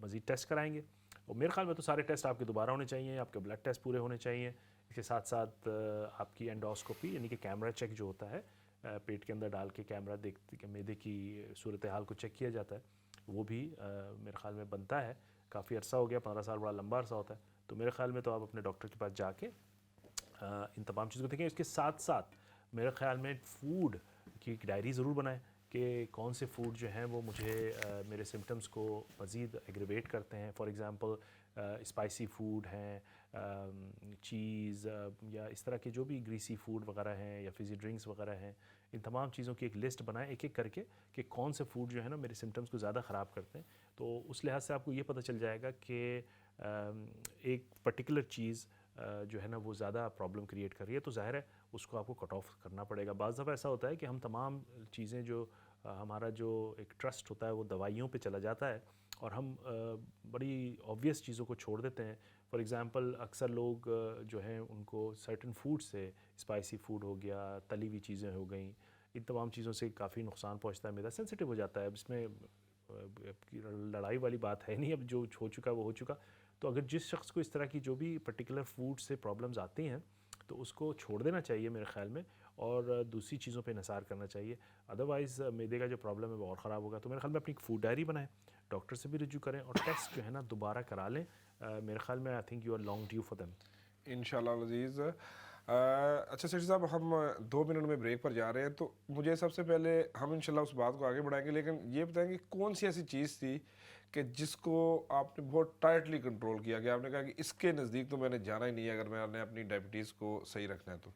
مزید ٹیسٹ کرائیں گے. اور میرے خیال میں تو سارے ٹیسٹ آپ کے دوبارہ ہونے چاہیے, آپ کے بلڈ ٹیسٹ پورے ہونے چاہیے, اس کے ساتھ ساتھ آپ کی انڈوسکوپی یعنی کہ کیمرہ چیک جو ہوتا ہے, پیٹ کے اندر ڈال کے کیمرہ دیکھتے کہ میدے کی صورتحال کو چیک کیا جاتا ہے, وہ بھی میرے خیال میں بنتا ہے. کافی عرصہ ہو گیا, 15 سال بڑا لمبا عرصہ ہوتا ہے, تو میرے خیال میں تو آپ اپنے ڈاکٹر کے پاس جا کے ان تمام چیزوں کو دیکھیں. اس کے ساتھ ساتھ میرے خیال میں فوڈ کی ایک ڈائری ضرور بنائیں کہ کون سے فوڈ جو ہیں وہ مجھے میرے سمٹمز کو مزید ایگریویٹ کرتے ہیں. فار ایگزامپل اسپائسی فوڈ ہیں, چیز یا اس طرح کے جو بھی گریسی فوڈ وغیرہ ہیں یا فزی ڈرنکس وغیرہ ہیں, ان تمام چیزوں کی ایک لسٹ بنائیں ایک ایک کر کے کہ کون سے فوڈ جو ہے نا میرے سمٹمز کو زیادہ خراب کرتے ہیں. تو اس لحاظ سے آپ کو یہ پتہ چل جائے گا کہ ایک پرٹیکولر چیز جو ہے نا وہ زیادہ پرابلم کریٹ کر رہی ہے, تو ظاہر ہے اس کو آپ کو کٹ آف کرنا پڑے گا. بعض دفعہ ایسا ہوتا ہے کہ ہم تمام چیزیں جو ہمارا جو ایک ٹرسٹ ہوتا ہے وہ دوائیوں پہ چلا جاتا ہے اور ہم بڑی آبویس چیزوں کو چھوڑ دیتے ہیں. فار ایگزامپل اکثر لوگ جو ہیں ان کو سرٹن فوڈ سے، اسپائسی فوڈ ہو گیا، تلی ہوئی چیزیں ہو گئیں، ان تمام چیزوں سے کافی نقصان پہنچتا ہے. میدا سینسٹیو ہو جاتا ہے. اب اس میں لڑائی والی بات ہے نہیں، اب جو ہو چکا وہ ہو چکا. تو اگر جس شخص کو اس طرح کی جو بھی پرٹیکولر فوڈ سے پرابلمز آتی ہیں تو اس کو چھوڑ دینا چاہیے میرے خیال میں، اور دوسری چیزوں پہ انحصار کرنا چاہیے. ادروائز میدے کا جو پرابلم ہے وہ اور خراب ہوگا. تو میرے خیال میں اپنی ایک فوڈ ڈائری بنائیں، ڈاکٹر سے بھی رجوع کریں اور ٹیسٹ جو ہے نا دوبارہ کرا لیں. میرے خیال میں I think you are long due for them. انشاءاللہ العزیز. اچھا سیٹھی صاحب، ہم 2 منٹ میں بریک پر جا رہے ہیں، تو مجھے سب سے پہلے ہم انشاءاللہ اس بات کو آگے بڑھائیں گے، لیکن یہ بتائیں کہ کون سی ایسی چیز تھی کہ جس کو آپ نے بہت ٹائٹلی کنٹرول کیا کہ آپ نے کہا کہ اس کے نزدیک تو میں نے جانا ہی نہیں ہے اگر میں نے اپنی ڈائبٹیز کو صحیح رکھنا ہے تو؟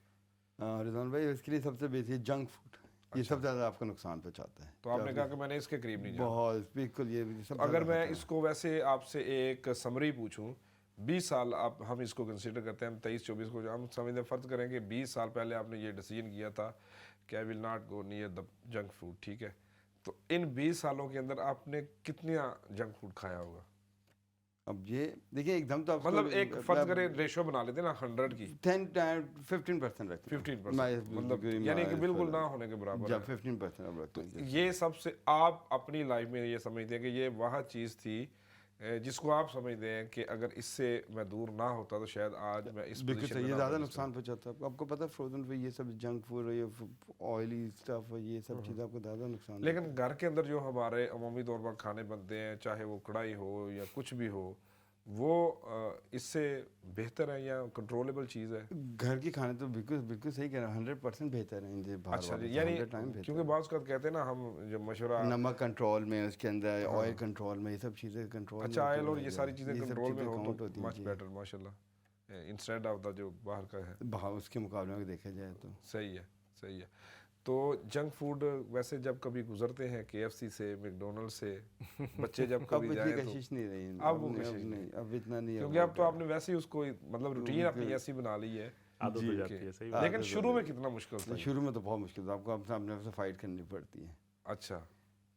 رضوان بھائی اس کے لیے سب سے بیسک جنک فوڈ، یہ سب زیادہ آپ کو نقصان پہنچاتا ہے. تو آپ نے کہا کہ میں نے اس کے قریب نہیں جانا. بہت بالکل یہ سب. اگر میں اس کو ویسے آپ سے ایک سمری پوچھوں، 20 سال آپ ہم اس کو کنسیڈر کرتے ہیں، ہم 23-24 کو ہم سمجھتے فرض کریں کہ 20 سال پہلے آپ نے یہ ڈیسیجن کیا تھا کہ I will not go near the junk food, ٹھیک ہے؟ تو ان 20 سالوں کے اندر آپ نے کتنا جنک فوڈ کھایا ہوگا؟ اب یہ دیکھیں ایک دم تو مطلب ایک فرض کریں ریشو بنا لیتے نا 100 کی 15% رکھتے ہیں. 15%، مطلب یعنی کہ بالکل نہ ہونے کے برابر ہے. 15% اب رکھتے ہیں. یہ سب سے آپ اپنی لائف میں یہ سمجھتے ہیں کہ یہ وہ چیز تھی جس کو آپ سمجھتے ہیں کہ اگر اس سے میں دور نہ ہوتا تو شاید آج میں اس بالکل پوزیشن صحیح، میں یہ نہ زیادہ پہنچتا. نقصان پہنچاتا ہے. آپ کو پتہ ہے فروزن فوڈ یہ سب جنک فوڈ اور یہ آئلی اسٹف یہ سب چیزیں آپ کو زیادہ نقصان. لیکن گھر کے اندر جو ہمارے عمومی طور پر کھانے بنتے ہیں، چاہے وہ کڑھائی ہو یا کچھ بھی ہو، وہ اس سے بہتر ہے یا کنٹرولیبل چیز ہے؟ گھر کے کھانے تو بالکل صحیح کہہ رہے ہیں، 100% بہتر ہیں یہ باہر اچھا والے جی، سے یعنی 100 ٹائم بہتر. کیونکہ بعض اوقات کہتے ہیں نا ہم جو مشورہ نمک کنٹرول میں، اس کے اندر آئل کنٹرول میں، یہ سب چیزیں کنٹرول میں. اچھا آئل اور یہ ساری چیزیں یہ سب کنٹرول میں ہو count تو ہوتی ہیں. مچ بیٹر ماشاءاللہ انسٹیڈ آف دا جو باہر کا ہے. باہر اس کے مقابلے میں دیکھا جائے تو صحیح ہے. تو جنک فوڈ ویسے جب کبھی گزرتے ہیں KFC سے، میکڈونلڈ سے، بچے جب کبھی جائیں تو کشش نہیں رہی. اب وہ کشش نہیں، اب اتنا نہیں، کیونکہ اب تو آپ نے ویسے ہی اس کو مطلب روٹین اپنی ایسی بنا لی ہے. عادت ہو جاتی ہے. صحیح. لیکن شروع میں کتنا مشکل تھا؟ شروع میں تو بہت مشکل تھا، آپ کو اپنے آپ سے فائٹ کرنی پڑتی ہے. اچھا،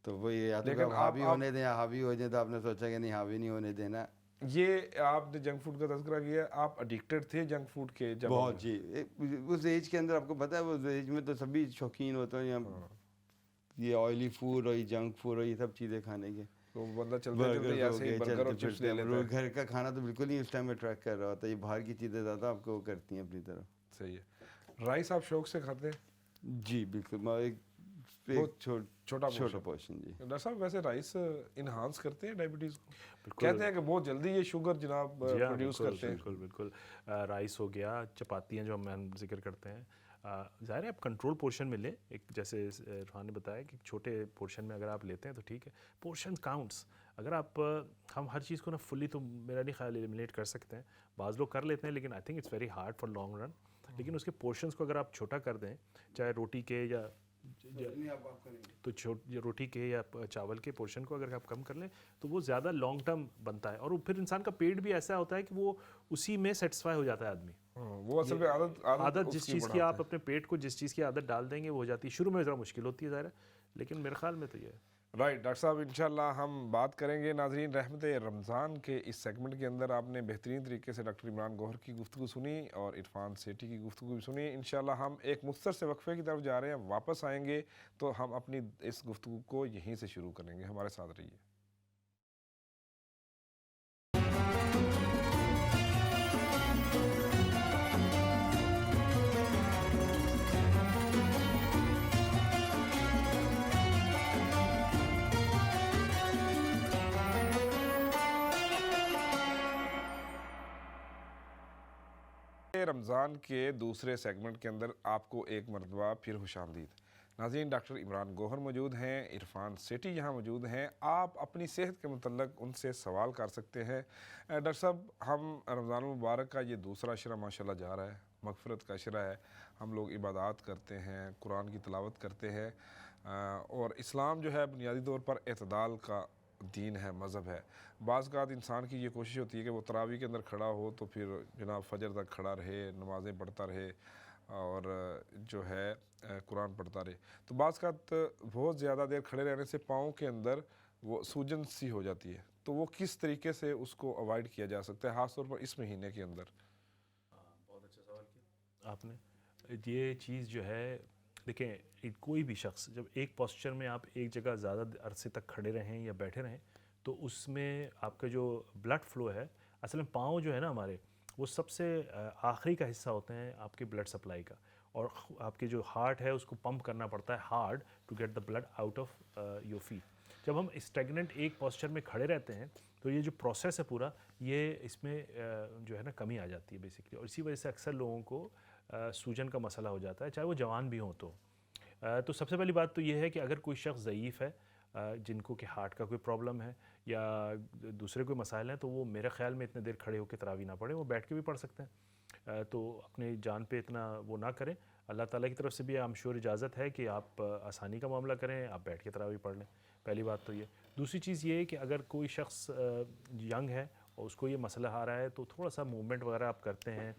تو وہ یا تو حاوی ہونے دیں یا حاوی ہو جائیں، تو آپ نے سوچا کہ نہیں حاوی نہیں ہونے دینا. یہ آپ نے جنک فوڈ کا تذکرہ کیا، آپ ایڈکٹڈ تھے جنک فوڈ کے؟ جب بہت جی، اس ایج کے اندر آپ کو پتہ ہے اس ایج میں تو سبھی شوقین ہوتے ہیں یہ آئلی فوڈ اور یہ جنک فوڈ اور یہ سب چیزیں کھانے کے. تو بندہ چلتے چلتے ایسے ہی برگر اور چپس لے لیتا ہے. گھر کا کھانا تو بالکل ہی اس ٹائم اٹریکٹ کر رہا ہوتا ہے، یہ باہر کی چیزیں زیادہ آپ کو کرتی ہیں اپنی طرف. صحیح ہے. رائس آپ شوق سے کھاتے ہیں؟ جی بالکل، میں ایک چھوٹا پورشن. جی ڈاکٹر صاحب ویسے رائس انہانس کرتے ہیں ڈائبٹیز کو؟ کہتے ہیں کہ بہت جلدی یہ شوگر جناب پروڈیوس کرتے ہیں. بالکل. رائس ہو گیا، چپاتیاں جو ہم ذکر کرتے ہیں، ظاہر ہے آپ کنٹرول پورشن میں لیں. ایک جیسے روحان نے بتایا کہ چھوٹے پورشن میں اگر آپ لیتے ہیں تو ٹھیک ہے. Portion counts. اگر آپ ہم ہر چیز کو نا فلی تو میرا نہیں خیال ایلیمنیٹ کر سکتے ہیں، بعض لوگ کر لیتے ہیں، لیکن I think it's very hard for long run. لیکن اس کے پورشنس کو اگر آپ چھوٹا کر دیں، چاہے روٹی کے یا تو روٹی کے یا چاول کے پورشن کو اگر آپ کم کر لیں تو وہ زیادہ لانگ ٹرم بنتا ہے. اور پھر انسان کا پیٹ بھی ایسا ہوتا ہے کہ وہ اسی میں سیٹسفائی ہو جاتا ہے آدمی. وہ اصل میں عادت جس چیز کی آپ اپنے پیٹ کو جس چیز کی عادت ڈال دیں گے وہ ہو جاتی ہے. شروع میں ذرا مشکل ہوتی ہے ظاہر ہے، لیکن میرے خیال میں تو یہ ہے. رائٹ. ڈاکٹر صاحب انشاءاللہ ہم بات کریں گے ناظرین رحمت رمضان کے اس سیگمنٹ کے اندر. آپ نے بہترین طریقے سے ڈاکٹر عمران گوہر کی گفتگو سنی اور عرفان سیٹھی کی گفتگو بھی سنی. انشاءاللہ ہم ایک مختصر سے وقفے کی طرف جا رہے ہیں، واپس آئیں گے تو ہم اپنی اس گفتگو کو یہیں سے شروع کریں گے. ہمارے ساتھ رہیے. رمضان کے دوسرے سیگمنٹ کے اندر آپ کو ایک مرتبہ پھر خوش آمدید. ناظرین ڈاکٹر عمران گوہر موجود ہیں، عرفان سیٹھی یہاں موجود ہیں. آپ اپنی صحت کے متعلق ان سے سوال کر سکتے ہیں. ڈاکٹر صاحب ہم رمضان المبارک کا یہ دوسرا عشرہ ماشاءاللہ جا رہا ہے، مغفرت کا عشرہ ہے. ہم لوگ عبادات کرتے ہیں، قرآن کی تلاوت کرتے ہیں، اور اسلام جو ہے بنیادی طور پر اعتدال کا دین ہے، مذہب ہے. بعض اوقات انسان کی یہ کوشش ہوتی ہے کہ وہ تراویح کے اندر کھڑا ہو تو پھر جناب فجر تک کھڑا رہے، نمازیں پڑھتا رہے. اور جو ہے قرآن پڑھتا رہے. تو بعض کا بہت زیادہ دیر کھڑے رہنے سے پاؤں کے اندر وہ سوجن سی ہو جاتی ہے, تو وہ کس طریقے سے اس کو اوائڈ کیا جا سکتا ہے خاص طور پر اس مہینے کے اندر؟ بہت اچھا سوال کیا آپ نے. یہ چیز جو ہے دیکھیں, کوئی بھی شخص جب ایک پوسچر میں آپ ایک جگہ زیادہ عرصے تک کھڑے رہیں یا بیٹھے رہیں تو اس میں آپ کا جو بلڈ فلو ہے, اصل میں پاؤں جو ہے نا ہمارے, وہ سب سے آخری کا حصہ ہوتے ہیں آپ کے بلڈ سپلائی کا, اور آپ کے جو ہارٹ ہے اس کو پمپ کرنا پڑتا ہے hard to get the blood out of your feet. جب ہم اسٹیگننٹ ایک پوسچر میں کھڑے رہتے ہیں تو یہ جو پروسیس ہے پورا, یہ اس میں جو ہے نا کمی آ جاتی ہے بیسکلی, اور اسی وجہ سے اکثر لوگوں کو سوجن کا مسئلہ ہو جاتا ہے, چاہے وہ جوان بھی ہوں تو. تو سب سے پہلی بات تو یہ ہے کہ اگر کوئی شخص ضعیف ہے, جن کو کہ ہارٹ کا کوئی پرابلم ہے یا دوسرے کوئی مسائل ہیں, تو وہ میرے خیال میں اتنے دیر کھڑے ہو کے تراویح نہ پڑھیں, وہ بیٹھ کے بھی پڑھ سکتے ہیں. تو اپنی جان پہ اتنا وہ نہ کریں. اللہ تعالیٰ کی طرف سے بھی I'm sure اجازت ہے کہ آپ آسانی کا معاملہ کریں, آپ بیٹھ کے تراویح پڑھ لیں. پہلی بات تو یہ. دوسری چیز یہ ہے کہ اگر کوئی شخص ینگ ہے اور اس کو یہ مسئلہ آ رہا ہے تو تھوڑا سا موومنٹ وغیرہ آپ کرتے ہیں,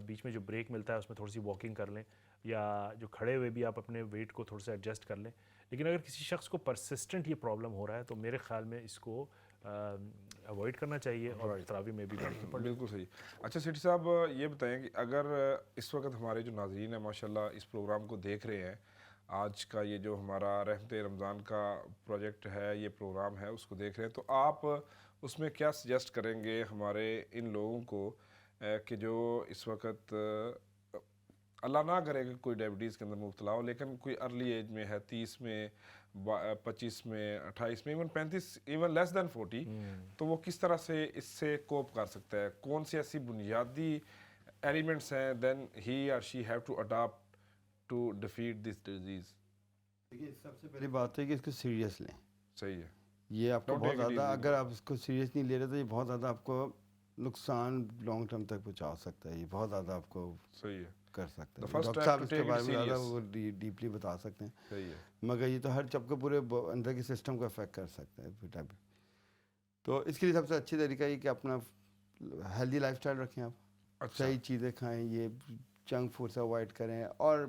بیچ میں جو بریک ملتا ہے اس میں تھوڑی سی واکنگ کر لیں, یا جو کھڑے ہوئے بھی آپ اپنے ویٹ کو تھوڑا سا ایڈجسٹ کر لیں. لیکن اگر کسی شخص کو پرسسٹنٹ یہ پرابلم ہو رہا ہے تو میرے خیال میں اس کو اوائڈ کرنا چاہیے اور تراویح میں بھی بیٹھ کے پڑھ لیں. بالکل صحیح. اچھا سیٹھی صاحب, یہ بتائیں کہ اگر اس وقت ہمارے جو ناظرین ہیں ماشاءاللہ اس پروگرام کو دیکھ رہے ہیں, آج کا یہ جو ہمارا رحمت رمضان کا پروجیکٹ ہے, یہ پروگرام ہے, اس کو دیکھ رہے ہیں, تو آپ اس میں کیا سجیسٹ کریں گے ہمارے ان لوگوں کو کہ جو اس وقت اللہ نہ کرے کہ کوئی ڈائبٹیز کے اندر مبتلا ہو, لیکن کوئی ارلی ایج میں ہے, 30 میں, 25 میں, 28 میں, ایون 35, ایون لیس دین 40, تو وہ کس طرح سے اس سے کوپ کر سکتا ہے؟ کون سی ایسی بنیادی ایلیمنٹس ہیں then he or she have to adapt to defeat this disease? دیکھیے, سب سے پہلی بات ہے کہ اس کو سیریس لیں. صحیح ہے. یہ آپ کو بہت زیادہ, اگر آپ اس کو سیریس نہیں لے رہے تو یہ بہت زیادہ آپ کو نقصان لانگ ٹرم تک پہنچا سکتا ہے. یہ بہت زیادہ آپ کو صحیح ہے کر سکتے ہیں. ڈاکٹر صاحب اس کے بارے میں زیادہ وہ ڈیپلی بتا سکتے ہیں. صحیح ہے. مگر یہ تو ہر چپ کے پورے اندر کے سسٹم کو افیکٹ کر سکتا ہے. تو اس کے لیے سب سے اچھی طریقہ یہ کہ اپنا ہیلدی لائف اسٹائل رکھیں, آپ صحیح چیزیں کھائیں, یہ جنک فوڈ سے اوائڈ کریں, اور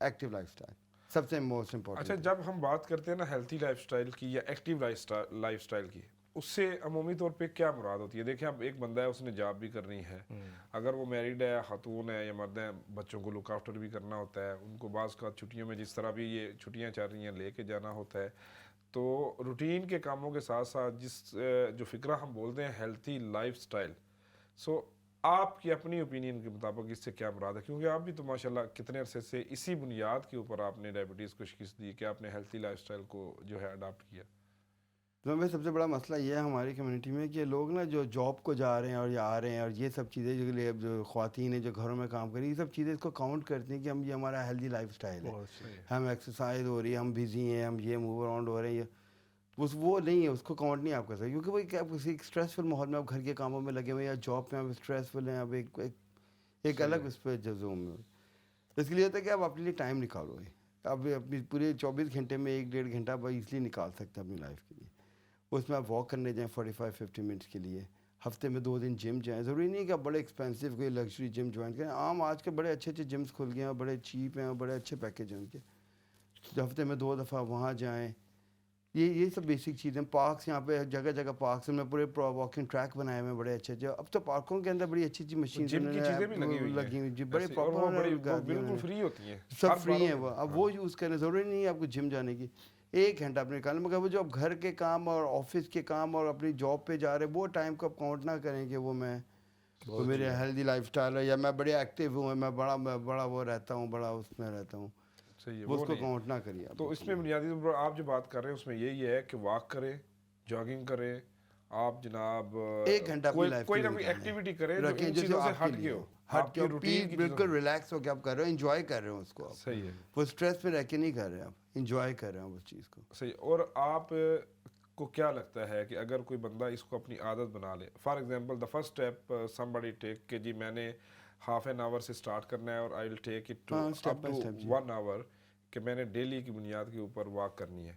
ایکٹیو لائف اسٹائل سب سے موسٹ امپورٹنٹ. اچھا, جب ہم بات کرتے ہیں نا ہیلتھی لائف اسٹائل کی یا ایکٹیو لائف اسٹائل کی, اس سے عمومی طور پہ کیا مراد ہوتی ہے؟ دیکھیں, اب ایک بندہ ہے, اس نے جاب بھی کرنی ہے, اگر وہ میریڈ ہے, خاتون ہے یا مرد ہیں, بچوں کو لک آفٹر بھی کرنا ہوتا ہے, ان کو بعض کا چھٹیوں میں جس طرح بھی یہ چھٹیاں چل رہی ہیں لے کے جانا ہوتا ہے, تو روٹین کے کاموں کے ساتھ ساتھ جس جو فکرہ ہم بولتے ہیں ہیلتھی لائف اسٹائل, سو آپ کی اپنی اوپینین کے مطابق اس سے کیا مراد ہے؟ کیونکہ آپ بھی تو ماشاءاللہ کتنے عرصے سے اسی بنیاد کے اوپر آپ نے ڈائبٹیز کو شکست دی کہ آپ نے ہیلتھی لائف اسٹائل کو جو ہے اڈاپٹ کیا. تو میں سب سے بڑا مسئلہ یہ ہے ہماری کمیونٹی میں کہ لوگ نا جو جاب کو جا رہے ہیں اور آ رہے ہیں, اور یہ سب چیزیں جو لیے جو خواتین ہیں جو گھروں میں کام کر رہی ہیں, یہ سب چیزیں اس کو کاؤنٹ کرتی ہیں کہ ہم یہ ہمارا ہیلدی لائف اسٹائل ہے, ہم ایکسرسائز ہو رہی ہے, ہم بزی ہیں, ہم یہ موو اراؤنڈ ہو رہے ہیں. وہ نہیں ہے, اس کو کاؤنٹ نہیں آپ کر سکتے, کیونکہ وہ کیا کسی اسٹریسفل ماحول میں آپ گھر کے کاموں میں لگے ہوئے ہیں, یا جاب میں آپ اسٹریسفل ہیں, اب ایک الگ اس پہ جزوم میں. اس کے لیے ہوتا ہے کہ آپ اپنے لیے ٹائم نکالو گے. اب اپنی پورے 24 گھنٹے میں 1-1.5 گھنٹہ آپ ایزلی نکال سکتے ہیں اپنی لائف کے لیے. اس میں آپ واک کرنے جائیں 45-50 منٹس کے لیے, ہفتے میں 2 دن جم جائیں. ضروری نہیں ہے کہ آپ بڑے ایکسپینسو کوئی لگژری جم جوائن کریں. عام آج کے بڑے اچھے جمس کھل گئے ہیں, بڑے چیپ ہیں, بڑے اچھے پیکیج ہیں ان کے. ہفتے میں 2 دفعہ وہاں جائیں. یہ سب بیسک چیزیں. پارکس یہاں پہ جگہ جگہ پارکس میں پورے واکنگ ٹریک بنائے ہوئے ہیں بڑے اچھے اچھے. اب تو پارکوں کے اندر بڑی اچھی مشین لگی ہوئی جی, بڑے بالکل فری ہوتی ہیں, سب فری ہیں وہ. اب وہ یوز کریں, ضروری نہیں ہے آپ کو جم جانے کی. 1 گھنٹہ اپنے نکالیں. مگر وہ جو آپ گھر کے کام اور آفس کے کام اور اپنی جاب پہ جا رہے ہیں, وہ ٹائم کو آپ کاؤنٹ نہ کریں کہ وہ میں میرے ہیلدی لائف اسٹائل ہے, یا میں بڑے ایکٹیو ہوں, میں بڑا وہ رہتا ہوں, بڑا اس میں رہتا ہوں. وہ اس کو کاؤنٹ نہ کریے. تو اس میں بنیادی طور پر آپ جو بات کر رہے ہیں اس میں یہی ہے کہ واک کریں, جاگنگ کریں, آپ جناب 1 گھنٹہ اپنی لائف کوئی نہ کوئی ایکٹیویٹی کریں جو ان چیزوں سے ہٹ کے ہو, ہٹ کے روٹین بالکل ریلیکس ہو کے آپ کر رہے ہو, انجوائے کر رہے ہو اس کو. صحیح ہے, وہ اسٹریس پہ رہ کے نہیں کر رہے ہیں, آپ انجوائے کر رہے ہیں اس چیز کو. صحیح. اور آپ کو کیا لگتا ہے کہ اگر کوئی بندہ اس کو اپنی عادت بنا لے, for example the first step somebody ٹیک کہ جی میں نے ½ an hour سے اسٹارٹ کرنا ہے اور I will take it to up to 1 hour کہ میں نے ڈیلی کی بنیاد کے اوپر واک کرنی ہے,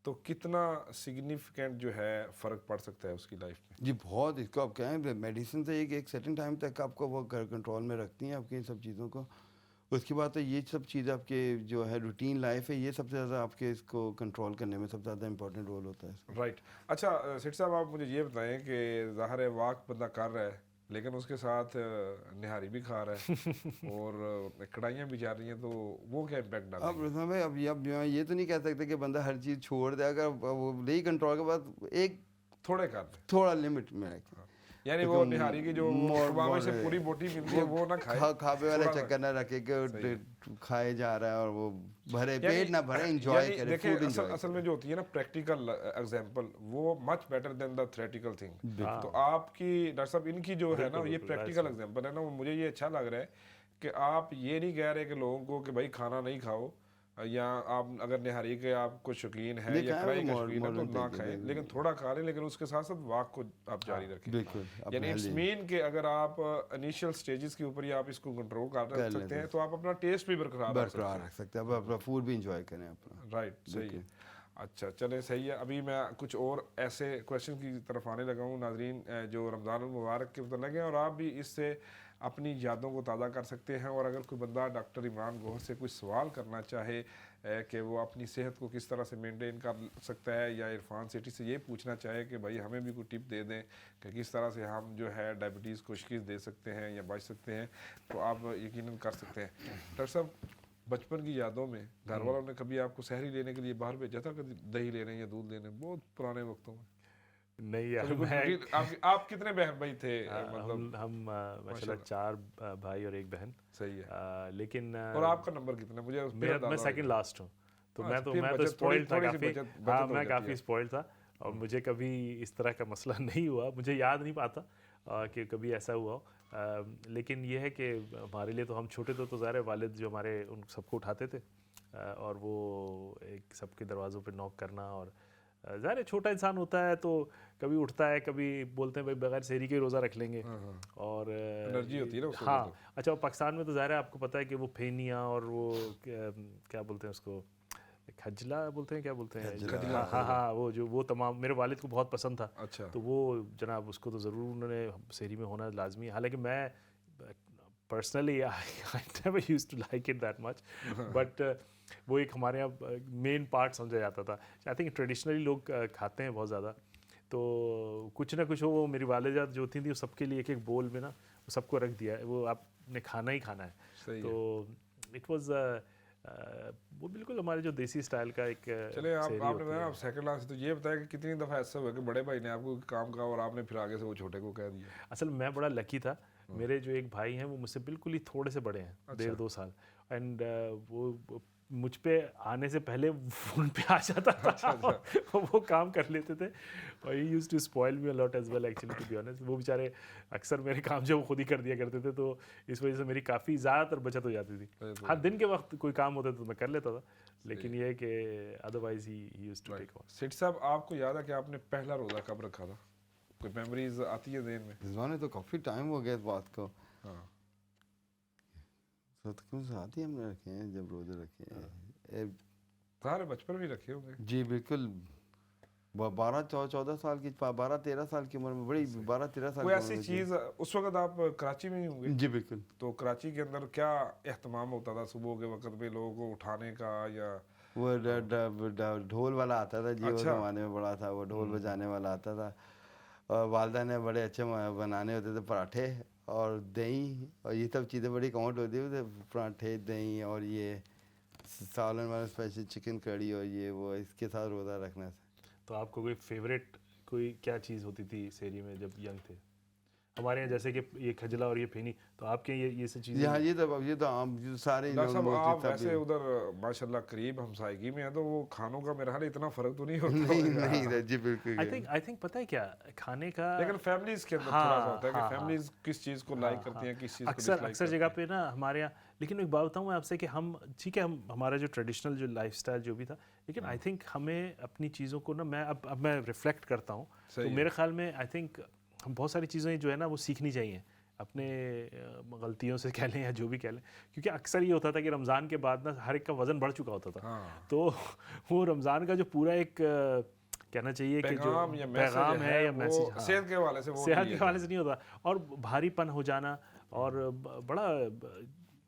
تو کتنا سگنیفیکنٹ جو ہے فرق پڑ سکتا ہے اس کی لائف میں؟ جی بہت. اس کو آپ کہیں میڈیسن سے ایک سرٹن ٹائم تک آپ کو وہ کنٹرول میں رکھتی ہیں آپ کی ان سب چیزوں کو. اس کے بعد تو یہ سب چیز آپ کے جو ہے روٹین لائف ہے، یہ سب سے زیادہ آپ کے اس کو کنٹرول کرنے میں سب سے زیادہ امپورٹنٹ رول ہوتا ہے. رائٹ. اچھا سیٹ صاحب آپ مجھے یہ بتائیں کہ ظاہر ہے واک بندہ کر رہا ہے لیکن اس کے ساتھ نہاری بھی کھا رہا ہے اور کڑھائیاں بھی جا رہی ہیں، تو وہ کیا امپیکٹ ڈالیں اب رضوان بھائی اب یہ تو نہیں کہہ سکتے کہ بندہ ہر چیز چھوڑ دے، اگر وہ نہیں کنٹرول کے بعد ایک تھوڑے کر دیں، تھوڑا لمٹ میں رکھیں. یعنی وہ نہاری کی جو صبح سے پوری بوٹی ملتی ہے وہ نہ کھائے، کھابے والا چکر نہ رکھے کہ کھائے جا رہا ہے اور وہ بھرے پیٹ نہ بھرے، انجوائے کرے فوڈ انجوائے. اصل میں جو ہوتی ہے نا پریکٹیکل ایگزامپل وہ مچ بیٹر دین دا تھیوریٹیکل تھنگ. تو آپ کی ڈاکٹر صاحب ان کی جو ہے نا یہ پریکٹیکل ایگزامپل ہے نا، مجھے یہ اچھا لگ رہا ہے کہ آپ یہ نہیں کہہ رہے کہ لوگوں کو کہ بھائی کھانا نہیں کھاؤ، یا آپ اگر نہاری کے آپ کو شوقین ہے یا کڑھائی کا شوقین ہے تو نہ کھائیں، لیکن تھوڑا کھا لیں، لیکن اس کے ساتھ ساتھ واک کو آپ جاری رکھیں. یعنی اٹس مین کہ اگر آپ انیشیل سٹیجز کے اوپر ہی آپ اس کو کنٹرول کر سکتے ہیں تو آپ اپنا ٹیسٹ بھی برقرار رکھ سکتے ہیں، اپنا فوڈ بھی انجوائے کریں اپنا. رائٹ، صحیح ہے. اچھا چلیں صحیح ہے. ابھی میں کچھ اور ایسے کویشچن کی طرف آنے لگا ہوں ناظرین جو رمضان المبارک کے متعلق ہیں، اور آپ بھی اس سے اپنی یادوں کو تازہ کر سکتے ہیں. اور اگر کوئی بندہ ڈاکٹر عمران گوہر سے کوئی سوال کرنا چاہے کہ وہ اپنی صحت کو کس طرح سے مینٹین کر سکتا ہے، یا عرفان سیٹی سے یہ پوچھنا چاہے کہ بھائی ہمیں بھی کوئی ٹپ دے دیں کہ کس طرح سے ہم جو ہے ڈائبٹیز کو تشخیص دے سکتے ہیں یا بچ سکتے ہیں، تو آپ یقیناً کر سکتے ہیں. ڈاکٹر صاحب بچپن کی یادوں میں گھر والوں نے کبھی آپ کو سحری لینے کے لیے باہر بھیجا تھا، کبھی دہی لینے یا دودھ لینے، بہت پرانے وقتوں میں؟ نہیں، آپ کتنے بہن بھائی تھے؟ ہم ماشاءاللہ 4 بھائی اور 1 بہن. صحیح ہے. لیکن اور آپ کا نمبر کتنا؟ مجھے میں سیکنڈ لاسٹ ہوں، تو میں تو اسپوائلڈ تھا کافی. ہاں میں کافی اسپوائلڈ تھا اور مجھے کبھی اس طرح کا مسئلہ نہیں ہوا، مجھے یاد نہیں پاتا کہ کبھی ایسا ہوا ہو. لیکن یہ ہے کہ ہمارے لیے تو ہم چھوٹے تھے تو ظاہر والد جو ہمارے ان سب کو اٹھاتے تھے اور وہ ایک سب کے دروازوں پہ نوک کرنا، اور ظاہر چھوٹا انسان ہوتا ہے تو کبھی اٹھتا ہے، کبھی بولتے ہیں بھائی بغیر سحری کے روزہ رکھ لیں گے، اور انرجی ہوتی ہے نا. ہاں اچھا پاکستان میں تو ظاہر ہے آپ کو پتہ ہے کہ وہ پھینیاں اور وہ کیا بولتے ہیں اس کو، کھجلا بولتے ہیں، کیا بولتے ہیں، ہاں وہ تمام میرے والد کو بہت پسند تھا. اچھا تو وہ جناب اس کو تو ضرور انہوں نے سحری میں ہونا لازمی ہے. حالانکہ میں personally I never used to like it that much but وہ ایک ہمارے یہاں مین پارٹ سمجھا جاتا تھا. آئی تھنک ٹریڈیشنلی لوگ کھاتے ہیں بہت زیادہ، تو کچھ نہ کچھ وہ میری والدہ جو ہوتی تھیں وہ سب کے لیے ایک بول میں نا وہ سب کو رکھ دیا ہے، وہ آپ نے کھانا ہی کھانا ہے. تو اٹ واز وہ بالکل ہمارے جو دیسی اسٹائل کا ایک. چلے آپ نے بتایا آپ سیکنڈ لاسٹ، تو یہ بتایا کہ کتنی دفعہ ایسا ہوا کہ بڑے بھائی نے آپ کو کام کہا اور آپ نے پھر آگے سے وہ چھوٹے کو کہہ دیا؟ اصل میں بڑا لکی تھا، میرے جو ایک بھائی ہیں وہ مجھ سے بالکل ہی تھوڑے سے بڑے ہیں، 1.5-2 سال، اینڈ وہ مجھ پہ آنے سے پہلے ان پہ آ جاتا تھا، وہ کام کر لیتے تھے. اور he used to spoil me a lot as well actually to be honest. وہ بیچارے اکثر میرے کام جو وہ خود ہی کر دیا کرتے تھے، تو اس وجہ سے میری کافی زیادہ تر بچت ہو جاتی تھی. ہاں دن کے وقت کوئی کام ہوتا تو میں کر لیتا تھا، لیکن یہ ہے کہ otherwise he used to take on. سیٹ صاحب آپ کو یاد ہے کہ آپ نے پہلا روزہ کب رکھا تھا؟ کوئی میموریز آتی ہے ذہن میں؟ رضوان نے تو کافی ٹائم ہو گیا اس بات کو. ہاں ساتھ ہی ہم نے رکھے ہیں جب روزے رکھے ہیں. سارے بچپن بھی رکھے ہوں گے؟ جی بالکل، 12-14 سال کی 12-13 سال کی عمر میں، بڑی 12-13 سال. کوئی ایسی چیز اس وقت آپ کراچی میں ہی ہوں گے؟ جی بالکل. تو کراچی کے اندر کیا اہتمام ہوتا تھا صبح کے وقت میں لوگوں کو اٹھانے کا؟ یا وہ ڈھول والا آتا تھا جی، وہ زمانے میں بڑا تھا، وہ ڈھول بجانے والا آتا تھا، اور والدہ نے بڑے اچھے بنانے ہوتے تھے پراٹھے اور دہی، اور یہ سب چیزیں بڑی کاؤنٹ ہوتی تھی، پراٹھے دہی اور یہ سالن والا اسپیشل چکن کڑی، اور یہ وہ اس کے ساتھ روزہ رکھنا تھا. تو آپ کو کوئی فیوریٹ کوئی کیا چیز ہوتی تھی سحری میں جب ینگ تھے؟ ہمارے یہاں جیسے کہ یہ کھجلا اور یہ پھینی، تو آپ کے یہ سب چیزیں؟ ہاں یہ تو عام سارے آپ ویسے ادھر ماشاءاللہ قریب ہمسائیگی میں ہیں، تو وہ کھانوں کا میرا خیال اتنا فرق تو نہیں ہوتا. نہیں جی بالکل. آئی تھنک پتہ ہے کیا کھانے کا، لیکن فیملیز کے اندر تھوڑا سا ہوتا ہے کہ فیملیز کس چیز کو لائک کرتی ہیں، کس چیز کو ڈس لائک. اکثر جگہ پہ نا ہمارے یہاں. لیکن ایک بات بتاؤں میں آپ سے کہ ہم ٹھیک ہے ہمارا جو ٹریڈیشنل جو لائف اسٹائل جو بھی تھا، لیکن آئی تھنک ہمیں اپنی چیزوں کو نا میں اب میں ریفلیکٹ کرتا ہوں تو میرے خیال میں آئی تھنک ہم بہت ساری چیزیں جو ہے نا وہ سیکھنی چاہیے اپنے غلطیوں سے کہہ لیں یا جو بھی کہہ لیں. کیونکہ اکثر یہ ہوتا تھا کہ رمضان کے بعد نا ہر ایک کا وزن بڑھ چکا ہوتا تھا، تو وہ رمضان کا جو پورا ایک کہنا چاہیے کہ جو پیغام ہے یا میسیج صحت کے حوالے سے نہیں ہوتا، اور بھاری پن ہو جانا، اور بڑا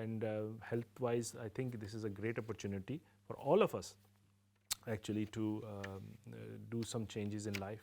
and health wise I think this is a great opportunity for all of us actually to do some changes in life.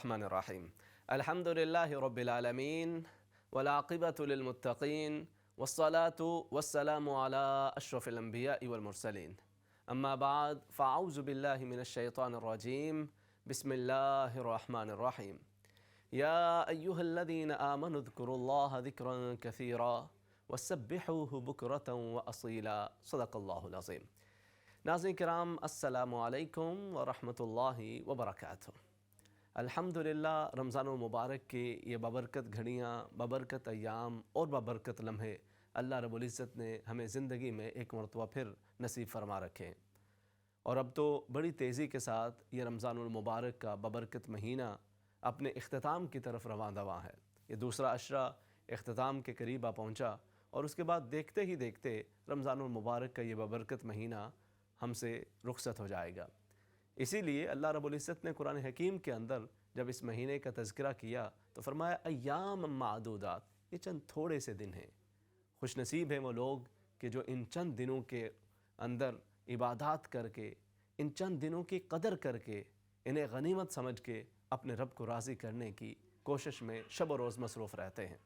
الرحمن الرحیم الحمد للہ رب العالمین والعاقبۃ للمتقین والصلاة والسلام علی اشرف الانبیاء والمرسلین اما بعد فاعوذ باللہ من الشیطان الرجیم بسم اللہ الرحمن الرحیم یا ایہا الذین آمنوا اذکروا اللہ ذکرا کثیرا وسبحوہ بکرۃ واصیلا صدق اللہ العظیم۔ ناظرین کرام السلام علیکم ورحمۃ اللہ وبرکاتہ۔ الحمدللہ رمضان المبارک کے یہ بابرکت گھڑیاں، بابرکت ایام اور بابرکت لمحے اللہ رب العزت نے ہمیں زندگی میں ایک مرتبہ پھر نصیب فرما رکھے ہیں، اور اب تو بڑی تیزی کے ساتھ یہ رمضان المبارک کا بابرکت مہینہ اپنے اختتام کی طرف رواں دواں ہے۔ یہ دوسرا عشرہ اختتام کے قریب آ پہنچا، اور اس کے بعد دیکھتے ہی دیکھتے رمضان المبارک کا یہ بابرکت مہینہ ہم سے رخصت ہو جائے گا۔ اسی لیے اللہ رب العزت نے قرآن حکیم کے اندر جب اس مہینے کا تذکرہ کیا تو فرمایا ایام معدودات، یہ چند تھوڑے سے دن ہیں۔ خوش نصیب ہیں وہ لوگ کہ جو ان چند دنوں کے اندر عبادات کر کے، ان چند دنوں کی قدر کر کے، انہیں غنیمت سمجھ کے اپنے رب کو راضی کرنے کی کوشش میں شب و روز مصروف رہتے ہیں،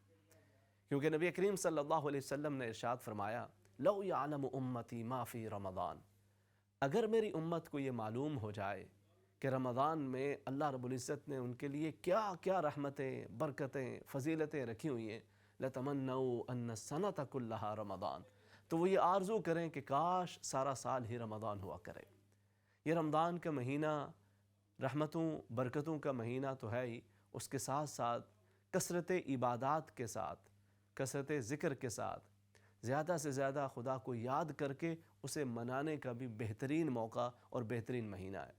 کیونکہ نبی کریم صلی اللہ علیہ وسلم نے ارشاد فرمایا لو یعلم امتی ما فی رمضان، اگر میری امت کو یہ معلوم ہو جائے کہ رمضان میں اللہ رب العزت نے ان کے لیے کیا کیا رحمتیں، برکتیں، فضیلتیں رکھی ہوئی ہیں، لَتَمَنَّوْا أَنَّ السَّنَةَ كُلَّهَا رمضان، تو وہ یہ آرزو کریں کہ کاش سارا سال ہی رمضان ہوا کرے۔ یہ رمضان کا مہینہ رحمتوں برکتوں کا مہینہ تو ہے ہی، اس کے ساتھ ساتھ کثرت عبادات کے ساتھ، کثرت ذکر کے ساتھ، زیادہ سے زیادہ خدا کو یاد کر کے اسے منانے کا بھی بہترین موقع اور بہترین مہینہ ہے۔